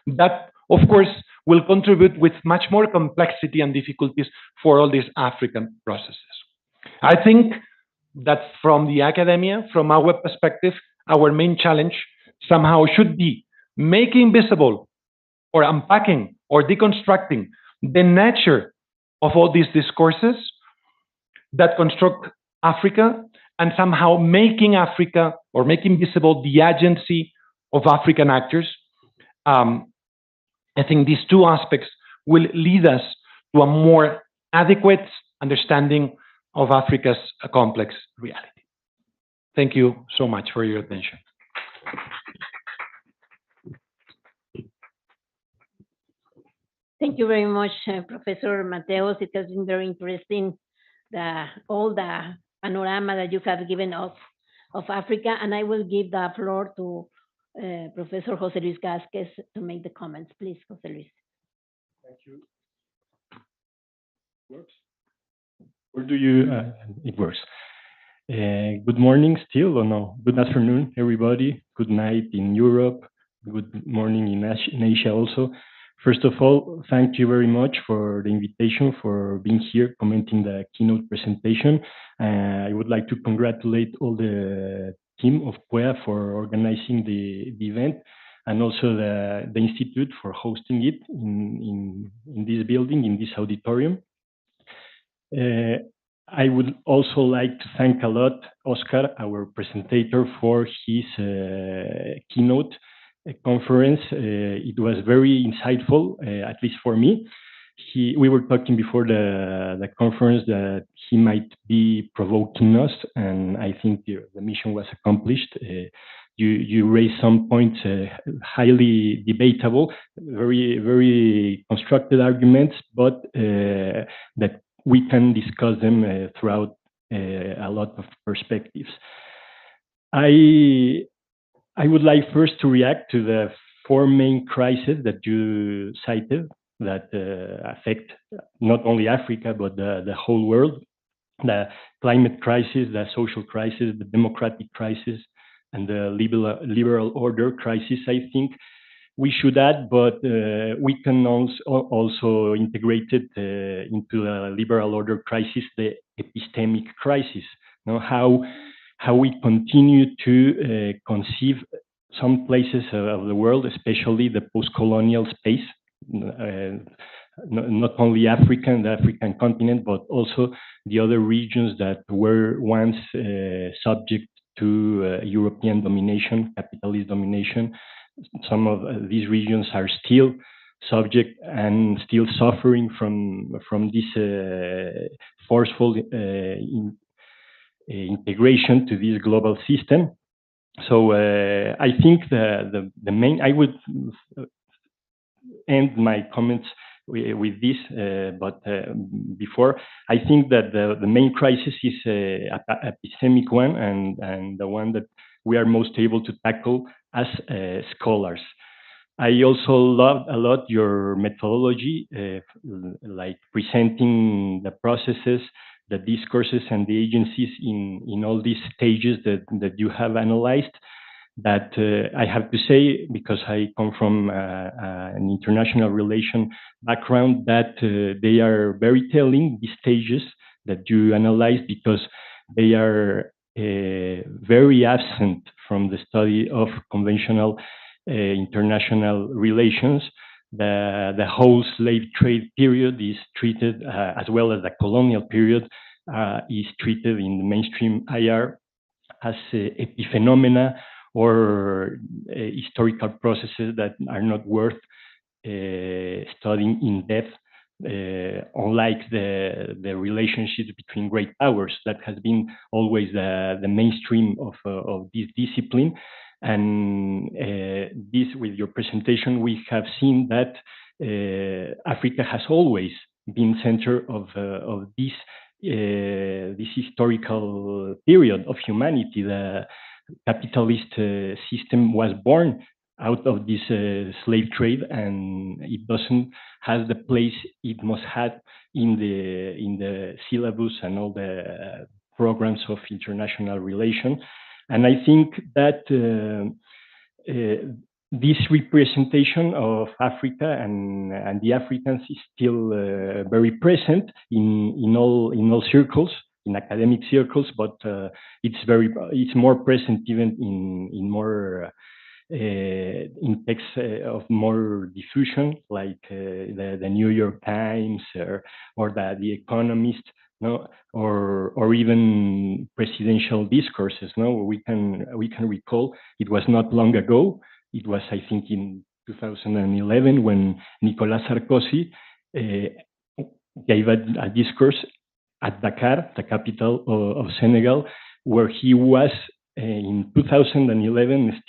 [SPEAKER 2] That, of course, will contribute with much more complexity and difficulties for all these African processes. I think that from the academia, from our perspective, our main challenge somehow should be making visible or unpacking or deconstructing the nature of all these discourses that construct Africa and somehow making Africa or making visible the agency of African actors. I think these two aspects will lead us to a more adequate understanding of Africa's complex reality. Thank you so much for your attention.
[SPEAKER 1] Thank you very much, Professor Mateos. It has been very interesting, all the panorama that you have given us of Africa, and I will give the floor to Professor José Luis Gázquez to make the comments. Please, José Luis.
[SPEAKER 3] Thank you. Works? Or do you? It works. Good morning still, or no? Good afternoon, everybody. Good night in Europe. Good morning in Asia also. First of all, thank you very much for the invitation, for being here, commenting the keynote presentation. I would like to congratulate all the team of PUEA for organizing the event, and also the Institute for hosting it in this building, in this auditorium. I would also like to thank a lot Óscar, our presenter, for his keynote conference. It was very insightful, at least for me. We were talking before the conference that he might be provoking us, and I think the mission was accomplished. You raised some points, highly debatable, very constructed arguments, but that we can discuss them throughout a lot of perspectives. I would like first to react to the four main crises that you cited that affect not only Africa, but the whole world: the climate crisis, the social crisis, the democratic crisis, and the liberal order crisis. I think we should add, but we can also integrate it into the liberal order crisis, the epistemic crisis. Now, how we continue to conceive some places of the world, especially the post-colonial space, not only Africa, the African continent, but also the other regions that were once subject to European domination, capitalist domination. Some of these regions are still subject and still suffering from this forceful integration to this global system. So I think the main, I would end my comments with this, but before, I think that the main crisis is a epistemic one, and the one that we are most able to tackle as scholars. I also love a lot your methodology, like presenting the processes, the discourses, and the agencies in all these stages that you have analyzed. That I have to say, because I come from an international relation background, that they are very telling, these stages that you analyze, because they are very absent from the study of conventional international relations. The whole slave trade period is treated, as well as the colonial period, is treated in the mainstream IR as epiphenomena, or historical processes that are not worth studying in depth. unlike the relationships between great powers that has been always the mainstream of this discipline. And this, with your presentation, we have seen that Africa has always been center of this historical period of humanity. The capitalist system was born out of this slave trade, and it doesn't have the place it must have in the syllabus and all the programs of international relations. And I think that this representation of Africa and the Africans is still very present in all circles, in academic circles, but it's more present even in more in texts of more diffusion, like the New York Times or the Economist, no, or even presidential discourses. No, we can recall it was not long ago. It was, I think, in 2011 when Nicolas Sarkozy gave a discourse at Dakar, the capital of Senegal, where he was in 2011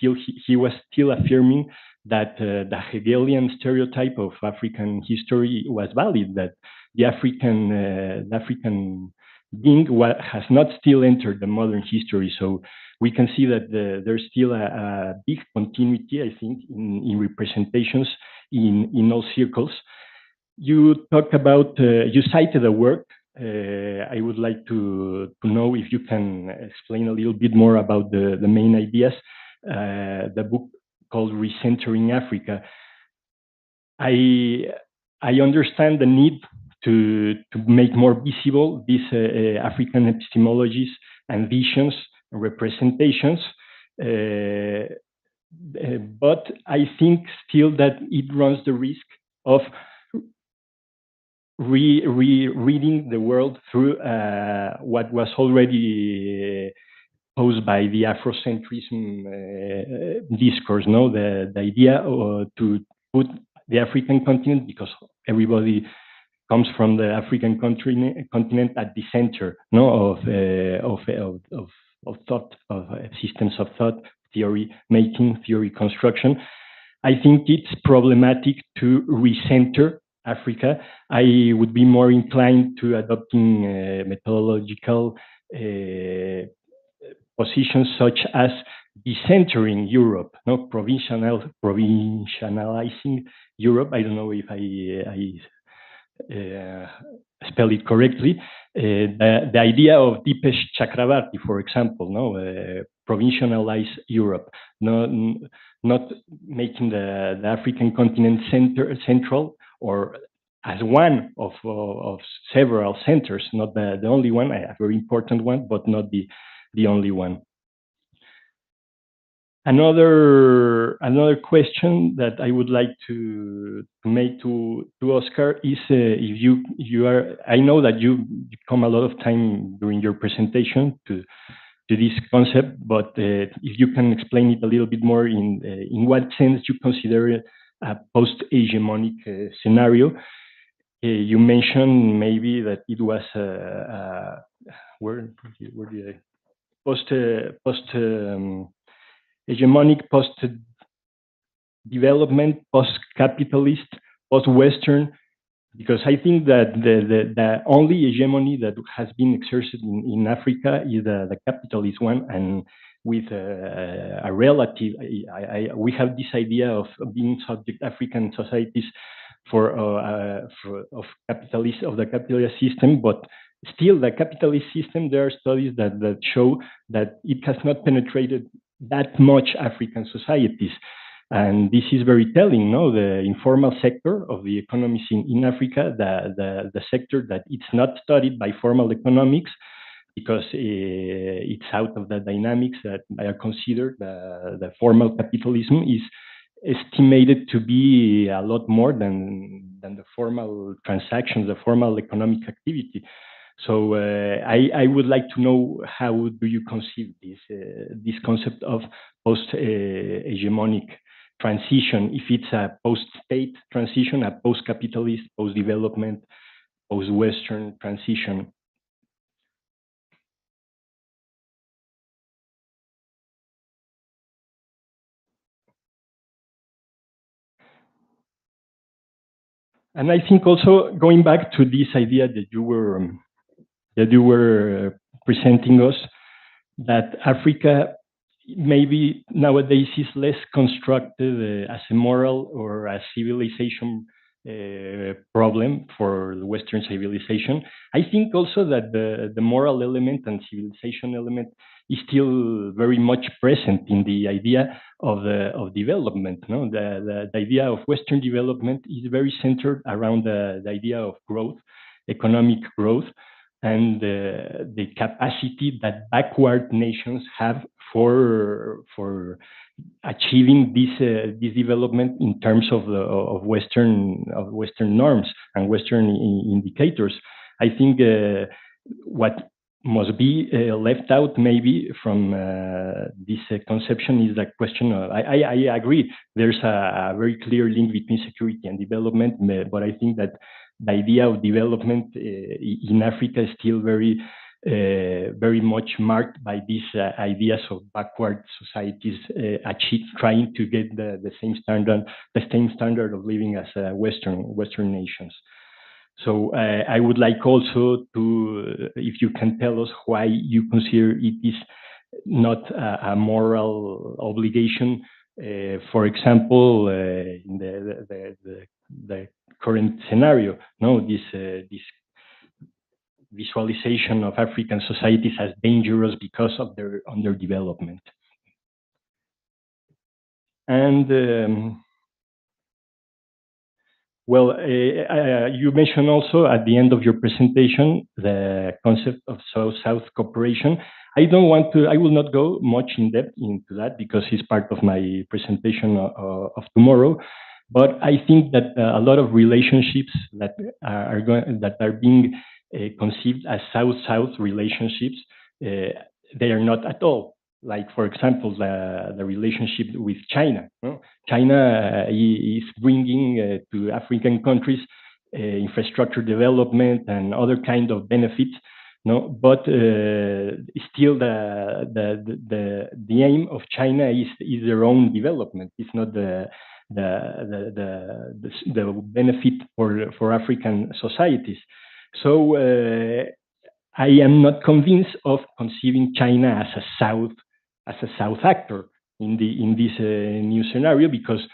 [SPEAKER 3] he was still affirming that the Hegelian stereotype of African history was valid, that the African being has not still entered the modern history. So we can see that there's still a big continuity, I think, in representations in all circles. You talk about, you cited a work. I would like to know if you can explain a little bit more about the main ideas. The book called Recentering Africa. I understand the need to make more visible these African epistemologies and visions and representations. But I think still that it runs the risk of reading the world through what was already posed by the Afrocentrism discourse, no? The idea to put the African continent, because everybody comes from the African continent at the center, no, of thought, of systems of thought, theory making, theory construction. I think it's problematic to recenter Africa. I would be more inclined to adopting methodological positions such as decentering Europe, no, provincializing Europe. I don't know if I spell it correctly. The idea of Dipesh Chakrabarty, for example, no, provincialize Europe, not making the African continent central, or as one of several centers, not the only one, a very important one, but not the only one. Another question that I would like to make to Óscar is if you are, I know that you come a lot of time during your presentation to this concept, but if you can explain it a little bit more in what sense you consider a post-hegemonic scenario. You mentioned maybe that it was where did I hegemonic, post-development, post-capitalist, post-Western, because I think that the only hegemony that has been exerted in Africa is the capitalist one, and with a relative, we have this idea of being subject African societies of the capitalist system, but still the capitalist system, there are studies that show that it has not penetrated that much African societies. And this is very telling, no? The informal sector of the economies in Africa, the sector that it's not studied by formal economics, because it's out of the dynamics that are considered the formal capitalism, is estimated to be a lot more than the formal transactions, the formal economic activity. So I would like to know, how do you conceive this concept of post-hegemonic transition, if it's a post-state transition, a post-capitalist, post-development, post-Western transition. And I think also going back to this idea that you were presenting us, that Africa maybe nowadays is less constructed as a moral or a civilization problem for the Western civilization. I think also that the moral element and civilization element is still very much present in the idea of development. No? The idea of Western development is very centered around the idea of growth, economic growth, and the capacity that backward nations have for achieving this development in terms of Western norms and Western indicators. I think what must be left out maybe from this conception is the question of, I agree, there's a very clear link between security and development, but I think that the idea of development in Africa is still very much marked by these ideas of backward societies trying to get the same standard of living as Western nations. So I would like also to, if you can tell us why you consider it is not a moral obligation, for example, in the current scenario, no, this visualization of African societies as dangerous because of their underdevelopment. And well, you mentioned also at the end of your presentation the concept of South-South cooperation. I will not go much in depth into that because it's part of my presentation of tomorrow. But I think that a lot of relationships that are being conceived as South-South relationships, they are not at all. Like, for example, the relationship with China. No? China is bringing to African countries infrastructure development and other kind of benefits. No, but still the aim of China is their own development. It's not the benefit for African societies. So I am not convinced of conceiving China as a South actor in this new scenario because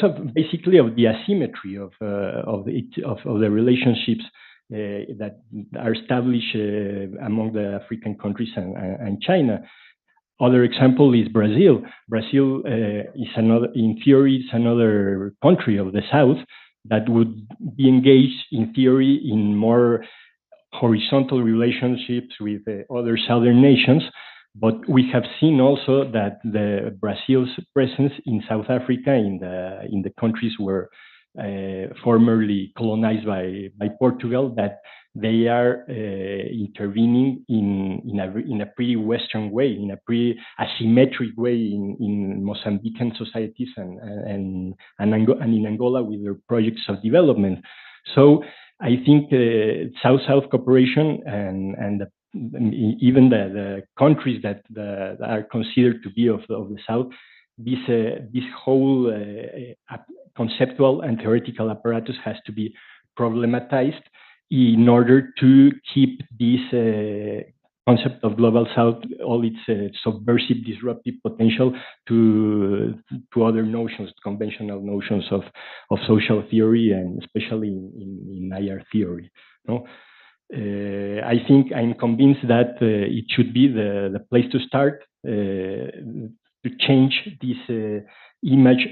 [SPEAKER 3] of basically of the asymmetry of the relationships that are established among the African countries and China. Other example is Brazil. Brazil is in theory, it's another country of the South that would be engaged in theory in more horizontal relationships with other southern nations. But we have seen also that Brazil's presence in South Africa, in the countries were formerly colonized by Portugal, that they are intervening in a pretty Western way, in a pretty asymmetric way in Mozambican societies and in Angola with their projects of development. So I think South-South cooperation and even the countries that are considered to be of the South, this whole conceptual and theoretical apparatus has to be problematized in order to keep this concept of global South, all its subversive, disruptive potential to other notions, conventional notions of social theory, and especially in IR theory. No? I think I'm convinced that it should be the place to start to change this image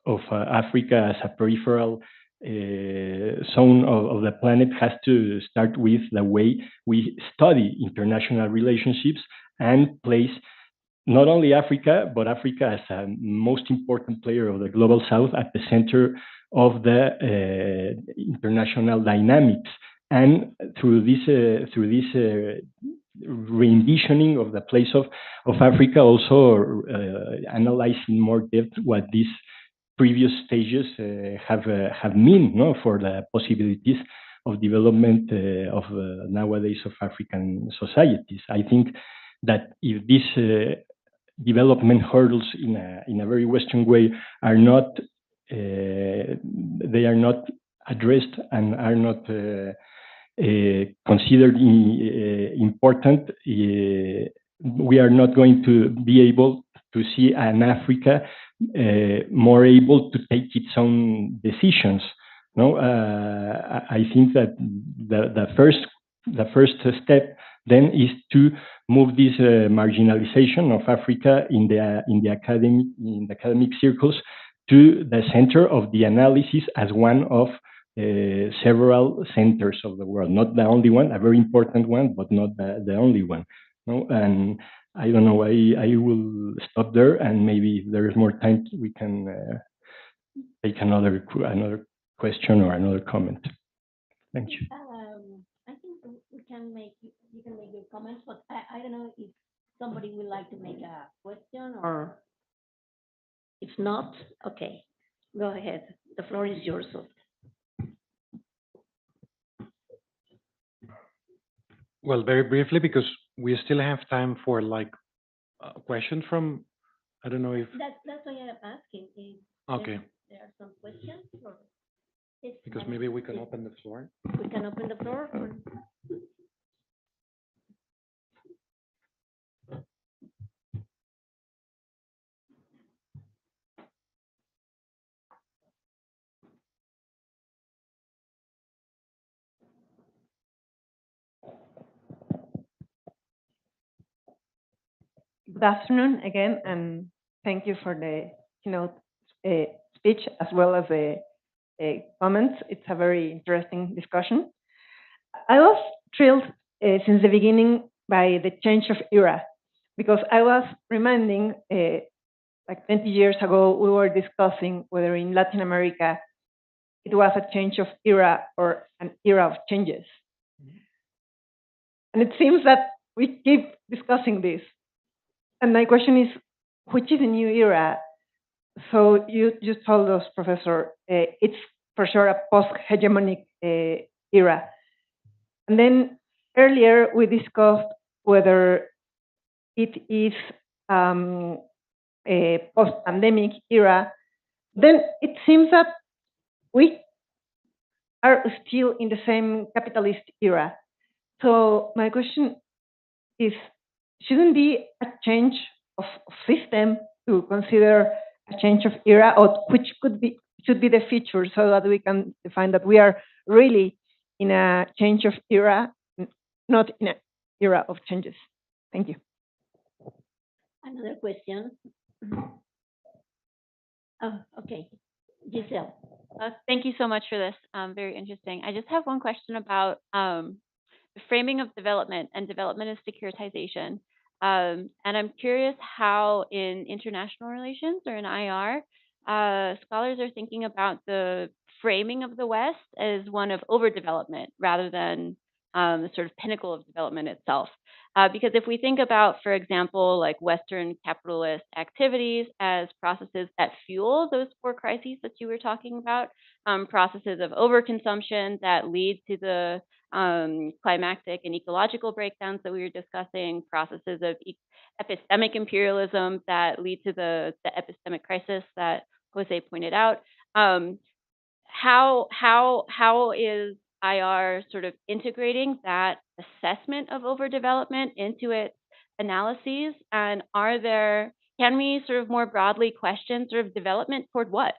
[SPEAKER 3] of Africa as a peripheral zone of the planet. Has to start with the way we study international relationships and place not only Africa, but Africa as a most important player of the global South at the center of the international dynamics. And through this re-envisioning of the place of Africa, also analyzing more depth what these previous stages have mean, no, for the possibilities of development of nowadays of African societies. I think that if these development hurdles in a very Western way are not they are not addressed and are not considered important, we are not going to be able to see an Africa more able to take its own decisions. No, I think that the first step then is to move this marginalization of Africa in the academic circles to the center of the analysis as one of several centers of the world, not the only one, a very important one, but not the only one. No, and I don't know. I will stop there, and maybe if there is more time, we can take another question or another comment. Thank you.
[SPEAKER 1] I think you can make your comments, but I don't know if somebody would like to make a question, or if not, okay, go ahead. The floor is yours.
[SPEAKER 2] Well, very briefly, because we still have time for like a question from, I don't know if,
[SPEAKER 1] That's why I'm asking. If
[SPEAKER 2] okay,
[SPEAKER 1] there are some questions, or
[SPEAKER 2] because maybe we can open the floor.
[SPEAKER 1] we can open the floor.
[SPEAKER 4] Good afternoon again, and thank you for the keynote speech as well as the comments. It's a very interesting discussion. I was thrilled since the beginning by the change of era, because I was reminding, like 20 years ago, we were discussing whether in Latin America it was a change of era or an era of changes. And it seems that we keep discussing this. And my question is, which is a new era? So you just told us, Professor, it's for sure a post-hegemonic era. And then earlier we discussed whether it is a post-pandemic era. Then it seems that we are still in the same capitalist era. So my question is, shouldn't be a change of system to consider a change of era, or which should be the feature, so that we can define that we are really in a change of era, not in an era of changes? Thank you.
[SPEAKER 1] Another question. Oh, okay. Giselle.
[SPEAKER 5] Thank you so much for this. Very interesting. I just have one question about the framing of development and development as securitization. And I'm curious how in international relations or in IR, scholars are thinking about the framing of the West as one of overdevelopment rather than the sort of pinnacle of development itself. Because if we think about, for example, like Western capitalist activities as processes that fuel those four crises that you were talking about, processes of overconsumption that lead to the climactic and ecological breakdowns that we were discussing, processes of epistemic imperialism that lead to the epistemic crisis that Jose pointed out. How is IR sort of integrating that assessment of overdevelopment into its analyses? And can we sort of more broadly question sort of development toward what?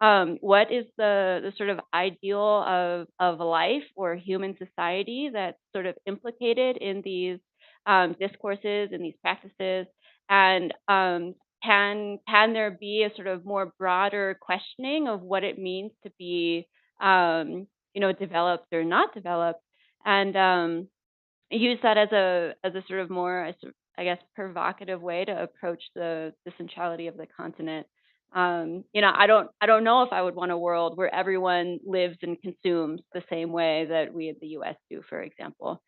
[SPEAKER 5] What is the sort of ideal of life or human society that's sort of implicated in these discourses and these practices? And can there be a sort of more broader questioning of what it means to be developed or not developed, and use that as a sort of more, I guess, provocative way to approach the centrality of the continent. I don't know if I would want a world where everyone lives and consumes the same way that we in the U.S. do, for example.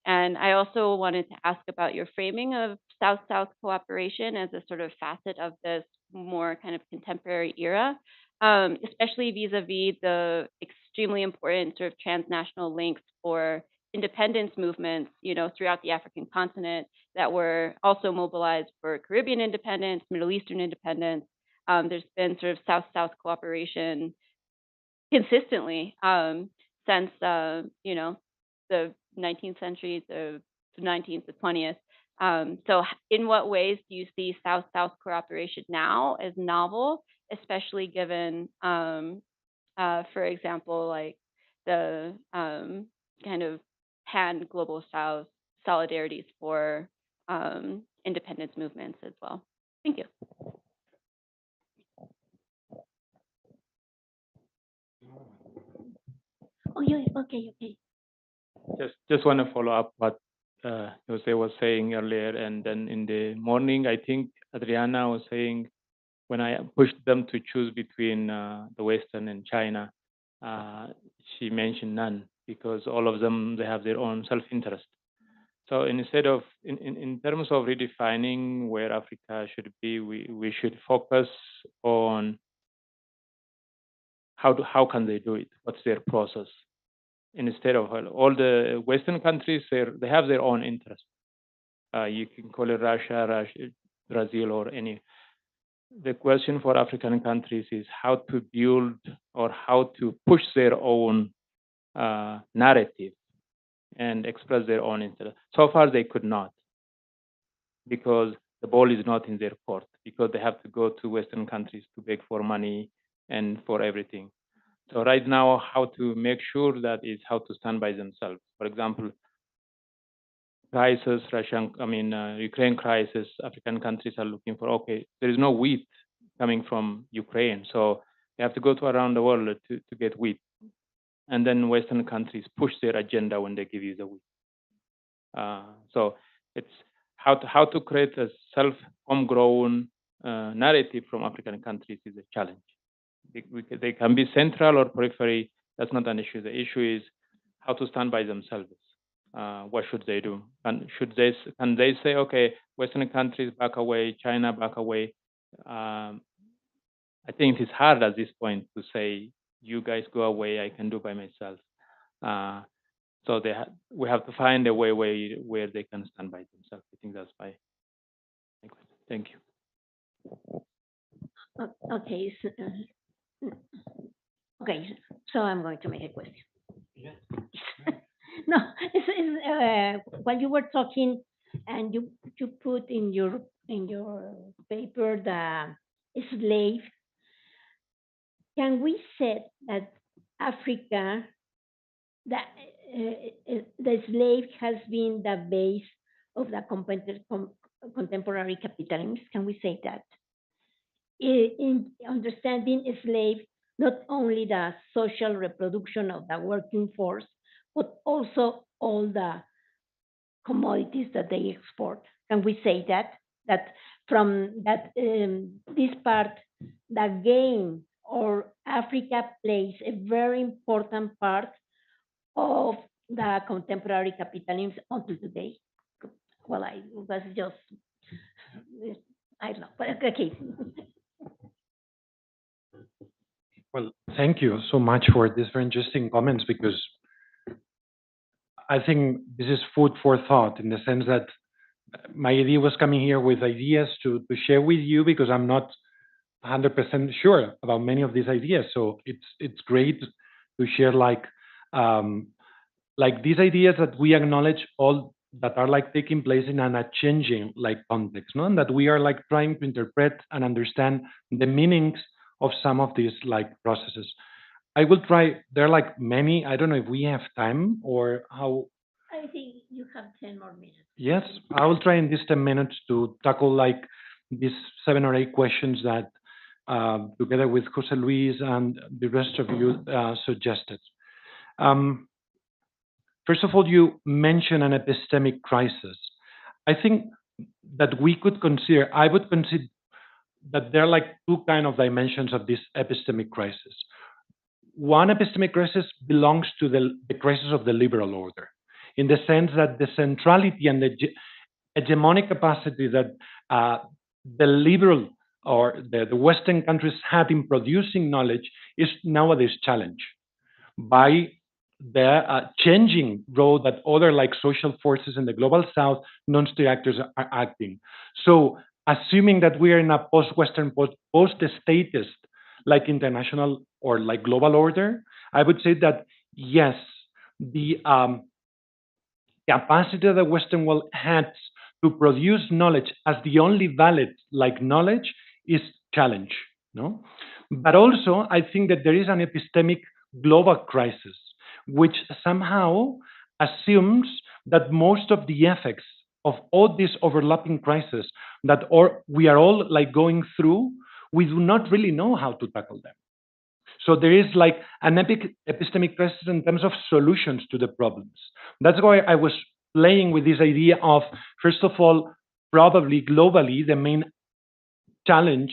[SPEAKER 5] And I also wanted to ask about your framing of South-South cooperation as a sort of facet of this more kind of contemporary era, especially vis-a-vis the extremely important sort of transnational links for independence movements, throughout the African continent that were also mobilized for Caribbean independence, Middle Eastern independence. There's been sort of South-South cooperation consistently since the 19th century, the 19th, the 20th. So, in what ways do you see South-South cooperation now as novel, especially given, for example, like the kind of pan global South solidarities for independence movements as well? Thank you.
[SPEAKER 1] Oh, yeah, okay.
[SPEAKER 6] Just want to follow up what Jose was saying earlier, and then in the morning, I think Adriana was saying when I pushed them to choose between the Western and China, she mentioned none because all of them they have their own self-interest. So instead of in terms of redefining where Africa should be, we should focus on how can they do it? What's their process? Instead of all the Western countries, they have their own interest. You can call it Russia, Brazil, or any. The question for African countries is how to build or how to push their own narrative and express their own interest. So far, they could not because the ball is not in their court because they have to go to Western countries to beg for money and for everything. So right now, how to make sure that is how to stand by themselves. For example, Ukraine crisis, African countries are looking for, okay, there is no wheat coming from Ukraine. So they have to go to around the world to get wheat. And then Western countries push their agenda when they give you the wheat. So it's how to create a self-homegrown narrative from African countries is a challenge. They can be central or periphery. That's not an issue. The issue is how to stand by themselves. What should they do? Can they say, okay, Western countries back away, China back away? I think it is hard at this point to say, you guys go away, I can do by myself. So we have to find a way where they can stand by themselves. I think that's my question. Thank you.
[SPEAKER 1] Okay. Okay, so I'm going to make a question. No, while you were talking, and you put in your paper the slave. Can we say that Africa, the slave has been the base of the contemporary capitalism? Can we say that? In understanding a slave, not only the social reproduction of the working force, but also all the commodities that they export. Can we say that from that this part, the game or Africa plays a very important part of the contemporary capitalism until today? Well, I was just, I don't know, but okay.
[SPEAKER 2] Well, thank you so much for these very interesting comments because I think this is food for thought in the sense that my idea was coming here with ideas to share with you because I'm not 100% sure about many of these ideas. So it's great to share like these ideas that we acknowledge all that are like taking place in a changing like context, no? And that we are like trying to interpret and understand the meanings of some of these like processes. I will try. There are like many. I don't know if we have time or how.
[SPEAKER 1] I think you have 10 more minutes.
[SPEAKER 2] Yes, I will try in these 10 minutes to tackle like these 7 or 8 questions that together with José Luis and the rest of you suggested. First of all, you mentioned an epistemic crisis. I think that we could consider, I would consider that there are like 2 kind of dimensions of this epistemic crisis. One epistemic crisis belongs to the crisis of the liberal order. in the sense that the centrality and the hegemonic capacity that the liberal or the Western countries had in producing knowledge is nowadays challenged by the changing role that other like social forces in the global south, non-state actors are acting. So assuming that we are in a post-Western, post-statist, like international or like global order, I would say that yes, the capacity that the Western world has to produce knowledge as the only valid like knowledge is challenged, no? But also, I think that there is an epistemic global crisis, which somehow assumes that most of the effects of all these overlapping crises that we are all like going through, we do not really know how to tackle them. So there is like an epistemic crisis in terms of solutions to the problems. That's why I was playing with this idea of, first of all, probably globally, the main challenge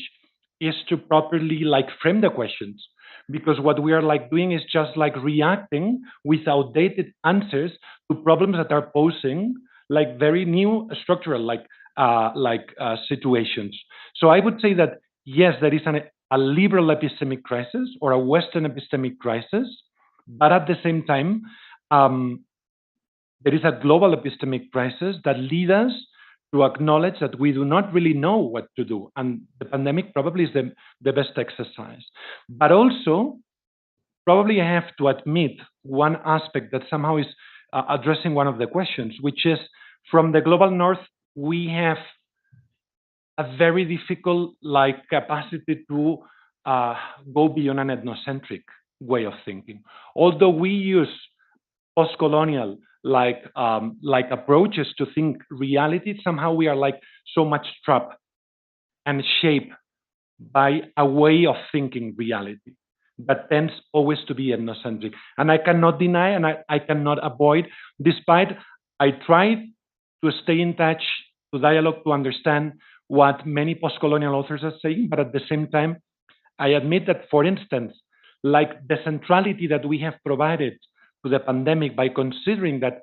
[SPEAKER 2] is to properly like frame the questions, because what we are like doing is just like reacting with outdated answers to problems that are posing like very new structural situations. So I would say that yes, there is a liberal epistemic crisis or a Western epistemic crisis, but at the same time, there is a global epistemic crisis that leads us to acknowledge that we do not really know what to do. And the pandemic probably is the best exercise. But also, probably I have to admit one aspect that somehow is addressing one of the questions, which is from the global north, we have a very difficult like capacity to go beyond an ethnocentric way of thinking. Although we use post-colonial like approaches to think reality, somehow we are like so much trapped and shaped by a way of thinking reality that tends always to be ethnocentric. And I cannot deny and I cannot avoid, despite I try to stay in touch, to dialogue, to understand what many post-colonial authors are saying, but at the same time, I admit that, for instance, like the centrality that we have provided to the pandemic by considering that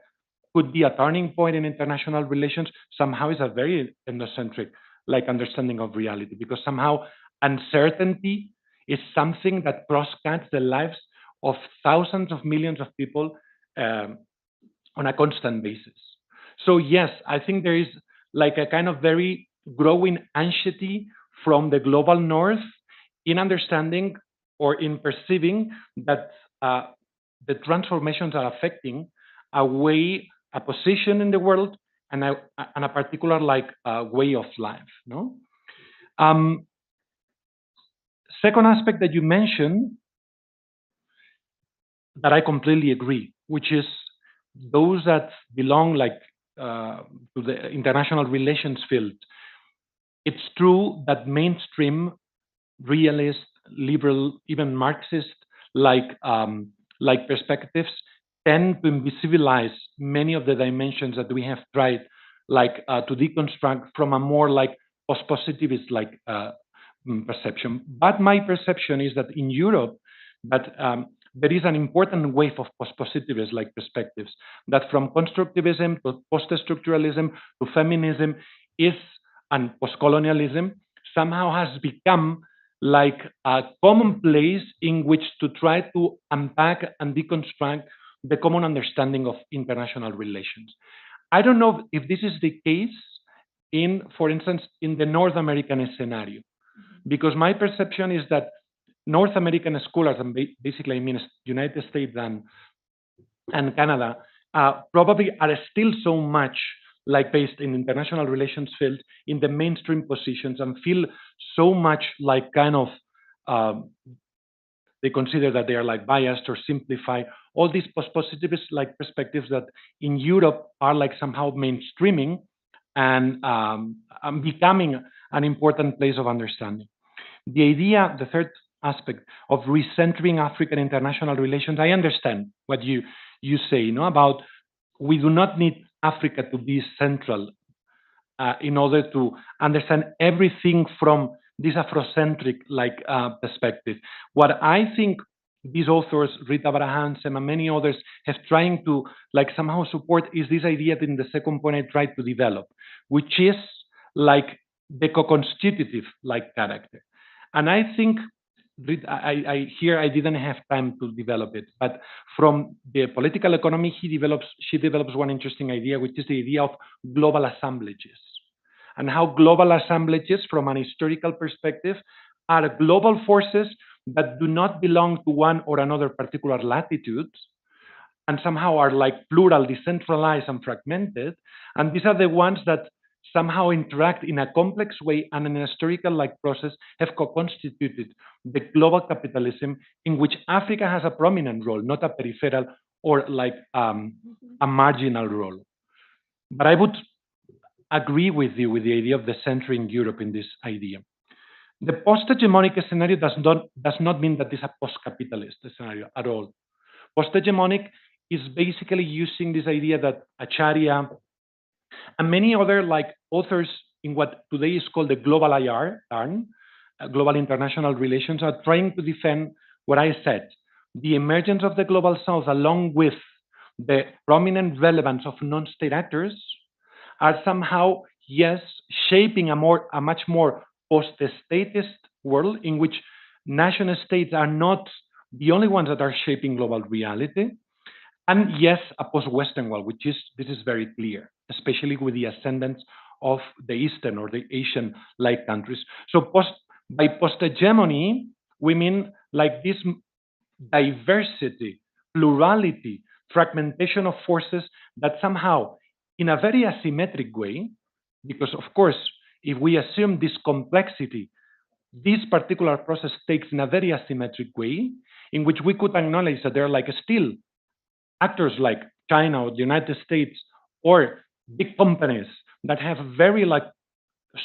[SPEAKER 2] could be a turning point in international relations, somehow is a very ethnocentric like understanding of reality, because somehow uncertainty is something that cross-cuts the lives of thousands of millions of people on a constant basis. So yes, I think there is like a kind of very growing anxiety from the global north in understanding or in perceiving that the transformations are affecting a way, a position in the world, and a particular like way of life. No. Second aspect that you mentioned that I completely agree, which is those that belong like to the international relations field. It's true that mainstream realist, liberal, even Marxist like perspectives tend to invisibilize many of the dimensions that we have tried like to deconstruct from a more like post-positivist like perception. But my perception is that in Europe, that there is an important wave of post-positivist like perspectives that from constructivism to post-structuralism to feminism and post-colonialism somehow has become like a common place in which to try to unpack and deconstruct the common understanding of international relations. I don't know if this is the case in, for instance, in the North American scenario, because my perception is that North American scholars, and basically I mean United States and Canada, probably are still so much like based in international relations field in the mainstream positions and feel so much like kind of they consider that they are like biased or simplify all these post-positivist like perspectives that in Europe are like somehow mainstreaming and becoming an important place of understanding. The idea, the third aspect of recentering African international relations, I understand what you say, you know, about we do not need Africa to be central in order to understand everything from this Afrocentric like perspective. What I think these authors, Rita Barahansen and many others, have trying to like somehow support is this idea in the second point I tried to develop, which is like the co-constitutive like character. And I think here I didn't have time to develop it, but from the political economy, she develops one interesting idea, which is the idea of global assemblages, and how global assemblages, from an historical perspective, are global forces that do not belong to one or another particular latitude, and somehow are like plural, decentralized, and fragmented. And these are the ones that somehow interact in a complex way and in a historical like process have co-constituted the global capitalism in which Africa has a prominent role, not a peripheral or like a marginal role. But I would agree with you with the idea of the centering Europe in this idea. The post-hegemonic scenario does not mean that it's a post-capitalist scenario at all. Post-hegemonic is basically using this idea that Acharya and many other like authors in what today is called the global IR, global international relations, are trying to defend what I said, the emergence of the global south along with the prominent relevance of non-state actors are somehow, yes, shaping a much more post-statist world in which national states are not the only ones that are shaping global reality. And yes, a post-Western world, this is very clear, especially with the ascendance of the Eastern or the Asian-like countries. So by post-hegemony, we mean like this diversity, plurality, fragmentation of forces that somehow, in a very asymmetric way, because of course, if we assume this complexity, this particular process takes in a very asymmetric way, in which we could acknowledge that there are like still actors like China or the United States or big companies that have very like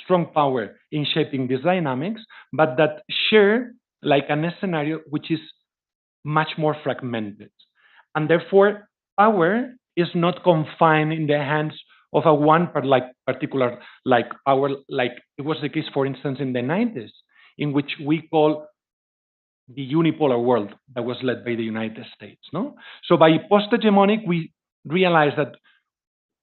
[SPEAKER 2] strong power in shaping these dynamics, but that share like a scenario which is much more fragmented. And therefore, power is not confined in the hands of a one particular like power, like it was the case, for instance, in the 90s, in which we call the unipolar world that was led by the United States. No? So by post-hegemonic, we realize that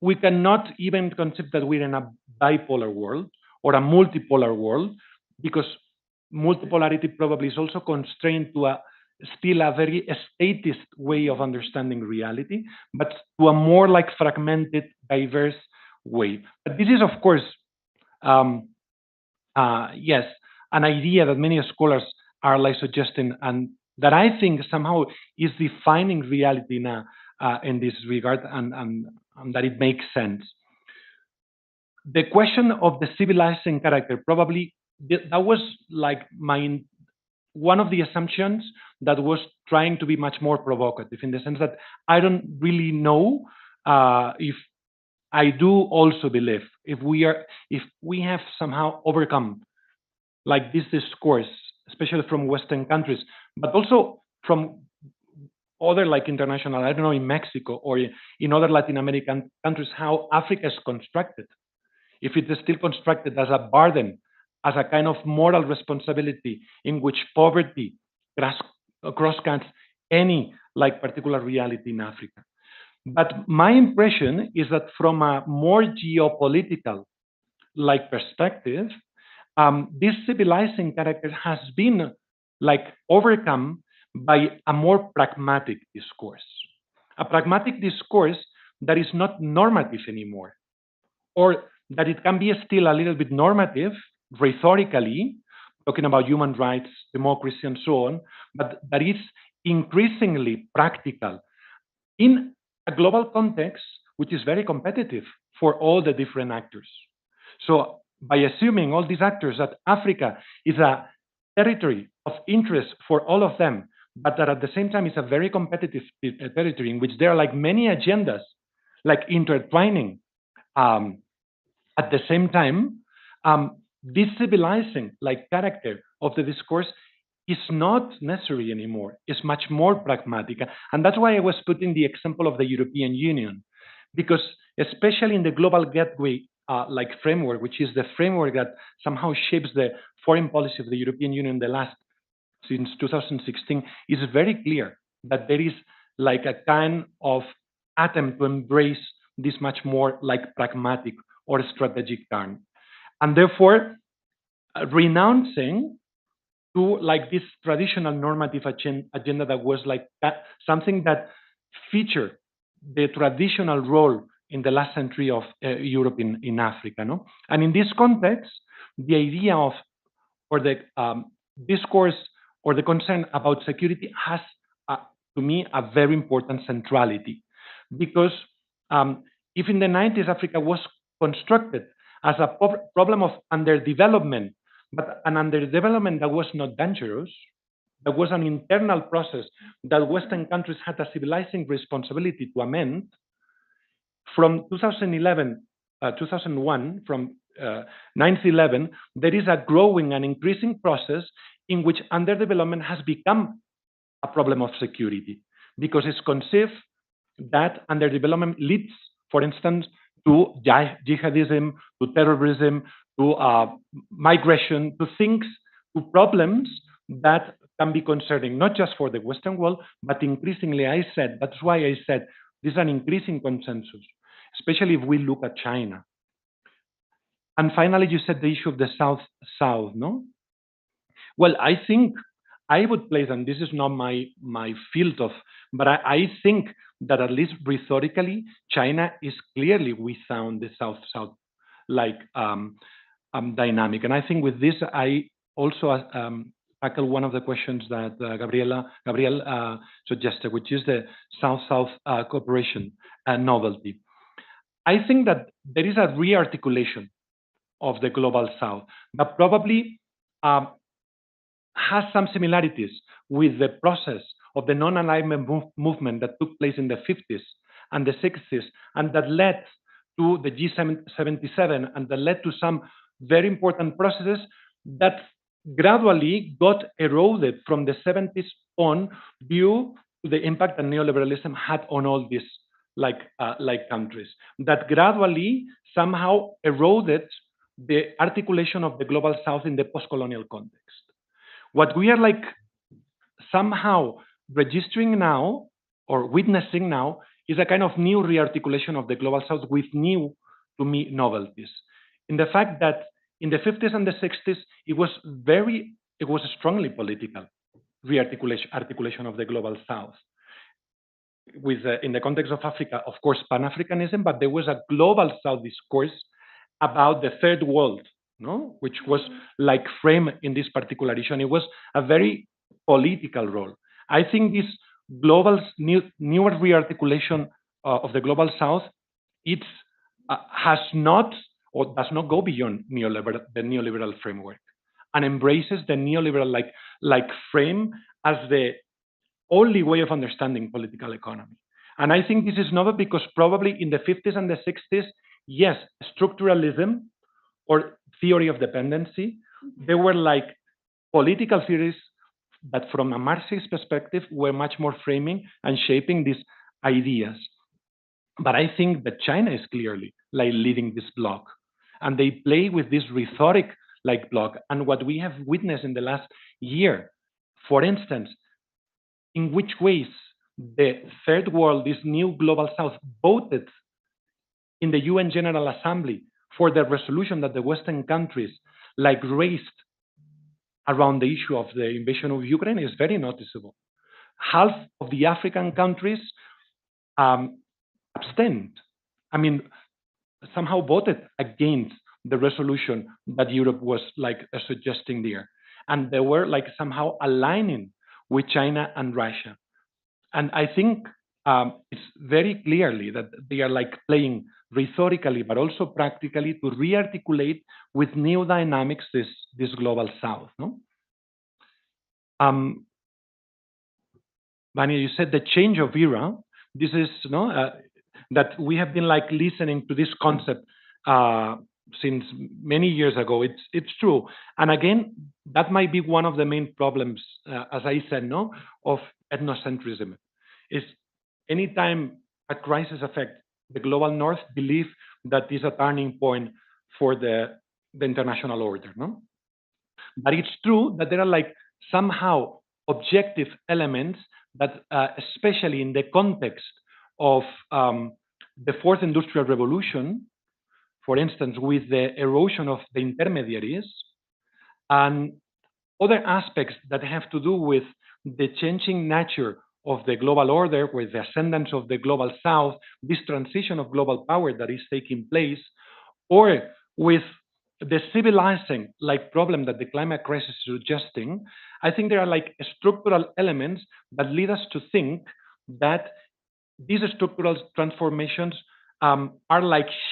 [SPEAKER 2] we cannot even conceive that we're in a bipolar world or a multipolar world, because multipolarity probably is also constrained to still a very statist way of understanding reality, but to a more like fragmented, diverse way. But this is, of course, yes, an idea that many scholars are like suggesting, and that I think somehow is defining reality now in this regard, and that it makes sense. The question of the civilizing character, probably that was like one of the assumptions that was trying to be much more provocative, in the sense that I don't really know if I do also believe if we have somehow overcome like this discourse, especially from Western countries, but also from other like international, I don't know, in Mexico or in other Latin American countries, how Africa is constructed. If it is still constructed as a burden, as a kind of moral responsibility in which poverty cross-cuts any like particular reality in Africa. But my impression is that from a more geopolitical like perspective, this civilizing character has been like overcome by a more pragmatic discourse, a pragmatic discourse that is not normative anymore, or that it can be still a little bit normative rhetorically, talking about human rights, democracy, and so on, but that is increasingly practical in a global context, which is very competitive for all the different actors. So by assuming all these actors that Africa is a territory of interest for all of them, but that at the same time is a very competitive territory in which there are like many agendas like intertwining, at the same time, this civilizing like character of the discourse is not necessary anymore. It's much more pragmatic. And that's why I was putting the example of the European Union, because especially in the global gateway like framework, which is the framework that somehow shapes the foreign policy of the European Union in the last since 2016, it's very clear that there is like a kind of attempt to embrace this much more like pragmatic or strategic turn. And therefore, renouncing to like this traditional normative agenda that was like something that featured the traditional role in the last century of Europe in Africa. No? And in this context, the idea of, or the discourse or the concern about security has, to me, a very important centrality. Because if in the 90s Africa was constructed as a problem of underdevelopment, but an underdevelopment that was not dangerous, that was an internal process that Western countries had a civilizing responsibility to amend, from 2001, from 9/11, there is a growing and increasing process in which underdevelopment has become a problem of security, because it's conceived that underdevelopment leads, for instance, to jihadism, to terrorism, to migration, to things, to problems that can be concerning, not just for the Western world, but increasingly, that's why I said, this is an increasing consensus, especially if we look at China. And finally, you said the issue of the South-South, no? Well, I think I would place, and this is not my field of, but I think that at least rhetorically, China is clearly without the South-South like dynamic. And I think with this, I also tackle one of the questions that Gabriel suggested, which is the South-South cooperation novelty. I think that there is a re-articulation of the global South that probably has some similarities with the process of the non-alignment movement that took place in the 50s and the 60s, and that led to the G77, and that led to some very important processes that gradually got eroded from the 70s on due to the impact that neoliberalism had on all these like countries, that gradually somehow eroded the articulation of the global South in the post-colonial context. What we are like somehow registering now or witnessing now is a kind of new rearticulation of the global South with new, to me, novelties. In the fact that in the 50s and the 60s, it was a strongly political articulation of the global South. With in the context of Africa, of course, Pan-Africanism, but there was a global South discourse about the third world, no? Which was like framed in this particular issue. And it was a very political role. I think this global newer rearticulation of the global South, it has not or does not go beyond the neoliberal framework, and embraces the neoliberal like frame as the only way of understanding political economy. And I think this is novel because probably in the 50s and the 60s, yes, structuralism or theory of dependency, there were like political theories that from a Marxist perspective were much more framing and shaping these ideas. But I think that China is clearly like leading this block, and they play with this rhetoric like block. And what we have witnessed in the last year, for instance, in which ways the third world, this new global South, voted in the UN General Assembly for the resolution that the Western countries like raised around the issue of the invasion of Ukraine is very noticeable. Half of the African countries abstained. I mean, somehow voted against the resolution that Europe was like suggesting there. And they were like somehow aligning with China and Russia. And I think it's very clearly that they are like playing rhetorically, but also practically to rearticulate with new dynamics this global South. No? Vanya, you said the change of era. This is that we have been like listening to this concept since many years ago. It's true, and again, that might be one of the main problems, as I said, of ethnocentrism. Is anytime a crisis affects the global North, believe that is a turning point for the international order. No, but it's true that there are like somehow objective elements that, especially in the context of the fourth industrial revolution, for instance, with the erosion of the intermediaries, and other aspects that have to do with the changing nature of the global order, with the ascendance of the global south, this transition of global power that is taking place, or with the civilizing problem that the climate crisis is suggesting, I think there are structural elements that lead us to think that these structural transformations are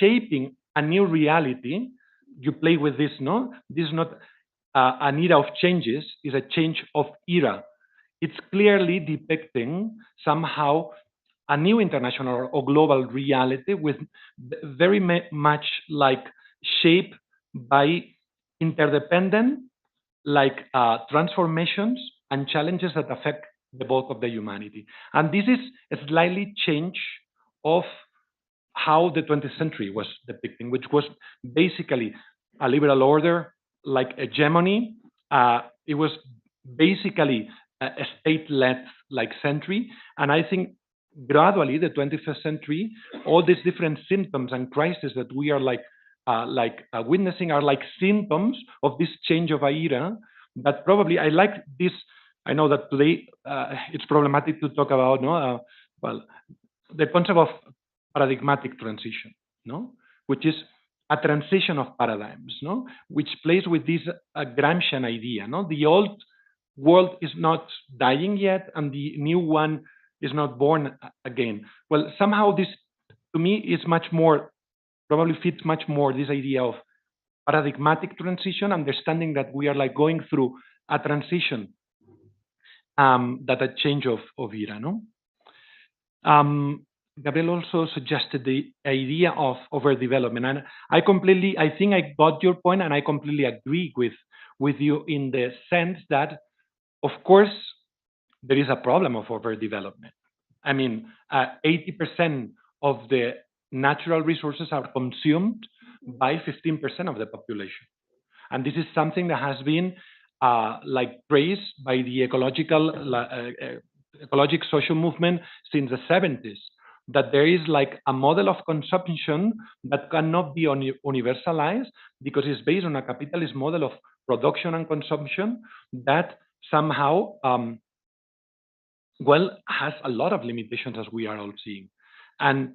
[SPEAKER 2] shaping a new reality. You play with this, no? This is not an era of changes, it's a change of era. It's clearly depicting somehow a new international or global reality with very much shaped by interdependent transformations and challenges that affect the bulk of the humanity. And this is a slightly change of how the 20th century was depicting, which was basically a liberal order, hegemony. It was basically a state-led century. And I think gradually the 21st century, all these different symptoms and crises that we are witnessing are symptoms of this change of era. But probably I like this. I know that today it's problematic to talk about the concept of paradigmatic transition, which is a transition of paradigms, which plays with this Gramscian idea. The old world is not dying yet, and the new one is not born again. Well, somehow this, to me, is much more, probably fits much more this idea of paradigmatic transition, understanding that we are going through a transition, that a change of era. Gabriel also suggested the idea of overdevelopment, and I think I got your point, and I completely agree with you in the sense that, of course, there is a problem of overdevelopment. I mean, 80% of the natural resources are consumed by 15% of the population. And this is something that has been praised by the ecologic social movement since the 70s, that there is a model of consumption that cannot be universalized because it's based on a capitalist model of production and consumption that somehow has a lot of limitations, as we are all seeing. And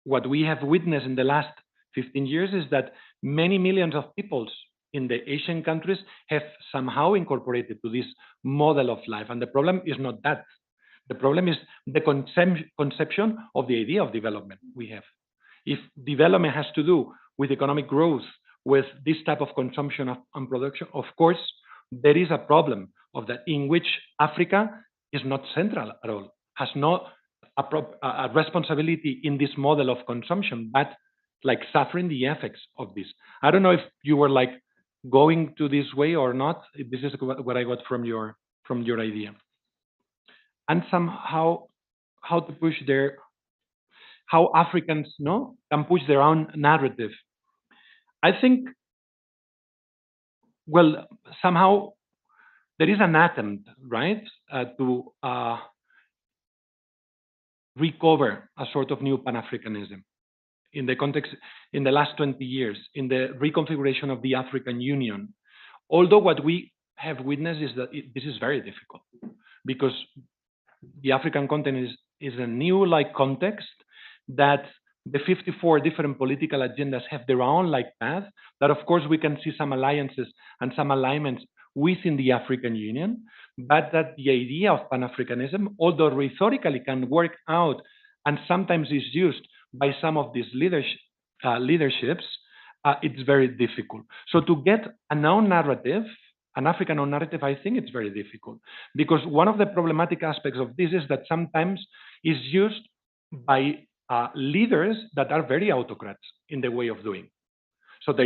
[SPEAKER 2] what we have witnessed in the last 15 years is that many millions of peoples in the Asian countries have somehow incorporated to this model of life. And the problem is not that. The problem is the conception of the idea of development we have. If development has to do with economic growth, with this type of consumption and production, of course, there is a problem of that, in which Africa is not central at all, has not a responsibility in this model of consumption, but suffering the effects of this. I don't know if you were going to this way or not. This is what I got from your idea. And somehow how Africans can push their own narrative. I think, somehow there is an attempt, right, to recover a sort of new Pan-Africanism in the context, in the last 20 years, in the reconfiguration of the African Union. Although what we have witnessed is that this is very difficult, because the African continent is a new context, that the 54 different political agendas have their own path, that of course we can see some alliances and some alignments within the African Union, but that the idea of Pan-Africanism, although rhetorically can work out and sometimes is used by some of these leaderships, it's very difficult. So to get a known narrative, an African known narrative, I think it's very difficult, because one of the problematic aspects of this is that sometimes it's used by leaders that are very autocrats in the way of doing. So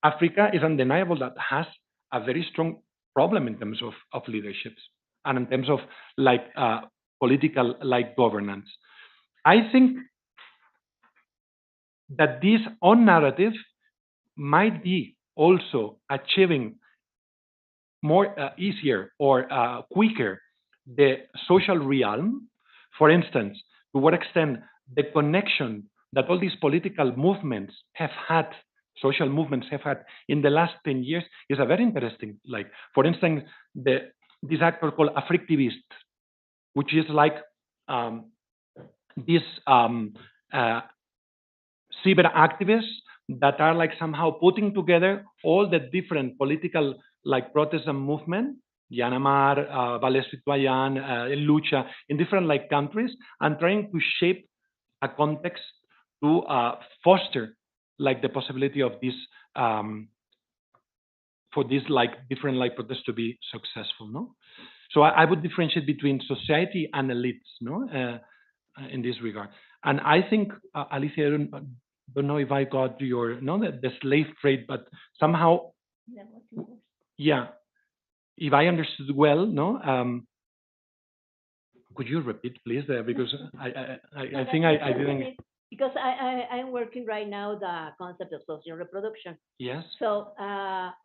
[SPEAKER 2] Africa is undeniable that has a very strong problem in terms of leaderships and in terms of political governance. I think that this own narrative might be also achieving more easier or quicker the social realm. For instance, to what extent the connection that all these political movements have had, social movements have had in the last 10 years is a very interesting, like, for instance, this actor called Africtivist, which is like these cyber activists that are like somehow putting together all the different political like protests and movement, Yanamar, Ballet Citoyen, Lucha, in different like countries, and trying to shape a context to foster like the possibility of this for these like different like protests to be successful, no? So I would differentiate between society and elites, no, in this regard. And I think, Alicia, I don't know if I got your, no, the slave trade, but somehow, yeah, if I understood well, no, could you repeat, please, because I think I didn't.
[SPEAKER 1] Because I'm working right now the concept of social reproduction.
[SPEAKER 2] Yes.
[SPEAKER 1] So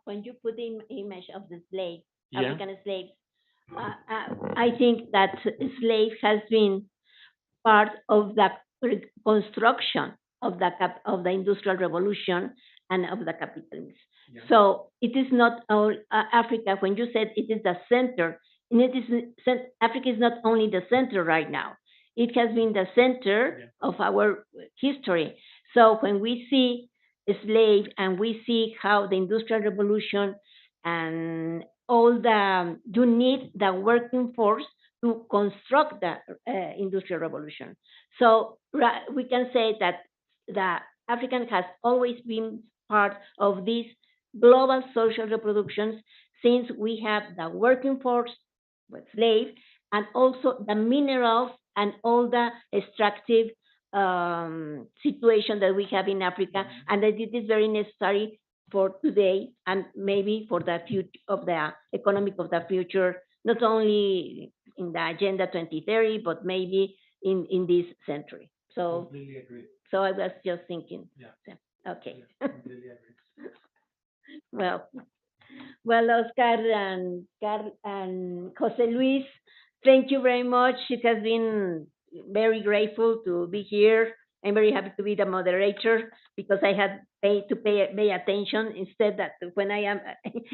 [SPEAKER 1] when you put in image of the slave,
[SPEAKER 2] Yeah.
[SPEAKER 1] African slaves, I think that slave has been part of the construction of the industrial revolution and of the capitalism.
[SPEAKER 2] Yeah.
[SPEAKER 1] So it is not all Africa. When you said it is the center, and it is Africa is not only the center right now. It has been the center of our history. So when we see a slave and we see how the industrial revolution and all the you need the working force to construct the industrial revolution. So we can say that the African has always been part of these global social reproductions since we have the working force with slaves and also the minerals and all the extractive situation that we have in Africa, and that it is very necessary for today and maybe for the future of the economic of the future, not only in the Agenda 2030, but maybe in this century. So,
[SPEAKER 2] Completely agree.
[SPEAKER 1] so I was just thinking.
[SPEAKER 2] Yeah.
[SPEAKER 1] Okay.
[SPEAKER 2] Yeah, completely agree.
[SPEAKER 1] Well, Oscar and Jose Luis, thank you very much. It has been very grateful to be here. I'm very happy to be the moderator because I had to pay attention instead that when I am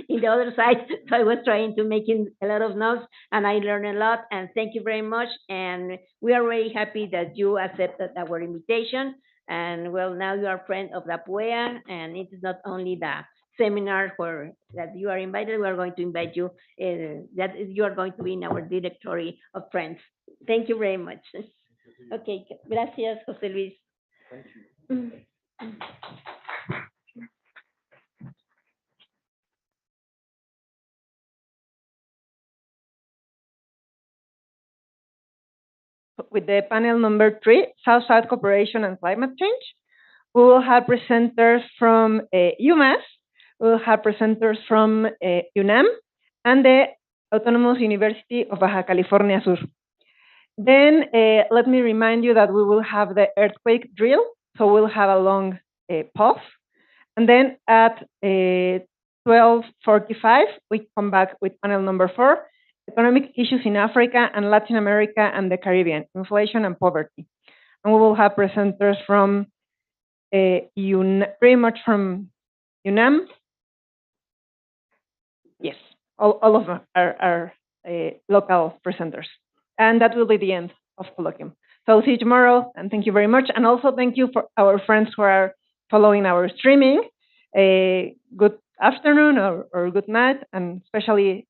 [SPEAKER 1] in the other side. So I was trying to making a lot of notes and I learned a lot. And thank you very much. And we are very happy that you accepted our invitation. And well, now you are friend of the PUEA, and it is not only the seminar where that you are invited. We are going to invite you. That you are going to be in our directory of friends. Thank you very much. Okay, gracias, José Luis.
[SPEAKER 2] Thank you.
[SPEAKER 4] With the panel number 3, South-South Cooperation and Climate Change, we will have presenters from UMass, we will have presenters from UNAM, and the Autonomous University of Baja California Sur. Then let me remind you that we will have the earthquake drill, so we'll have a long pause. And then at 12:45, we come back with panel number 4, Economic Issues in Africa and Latin America and the Caribbean, Inflation and Poverty. And we will have presenters from pretty much from UNAM. Yes, all of them are local presenters. And that will be the end of Colloquium. So see you tomorrow, and thank you very much. And also thank you for our friends who are following our streaming. Good afternoon or good night, and especially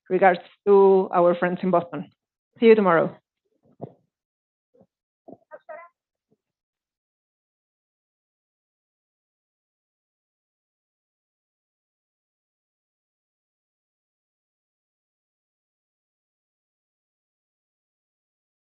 [SPEAKER 4] regards to our friends in Boston. See you tomorrow.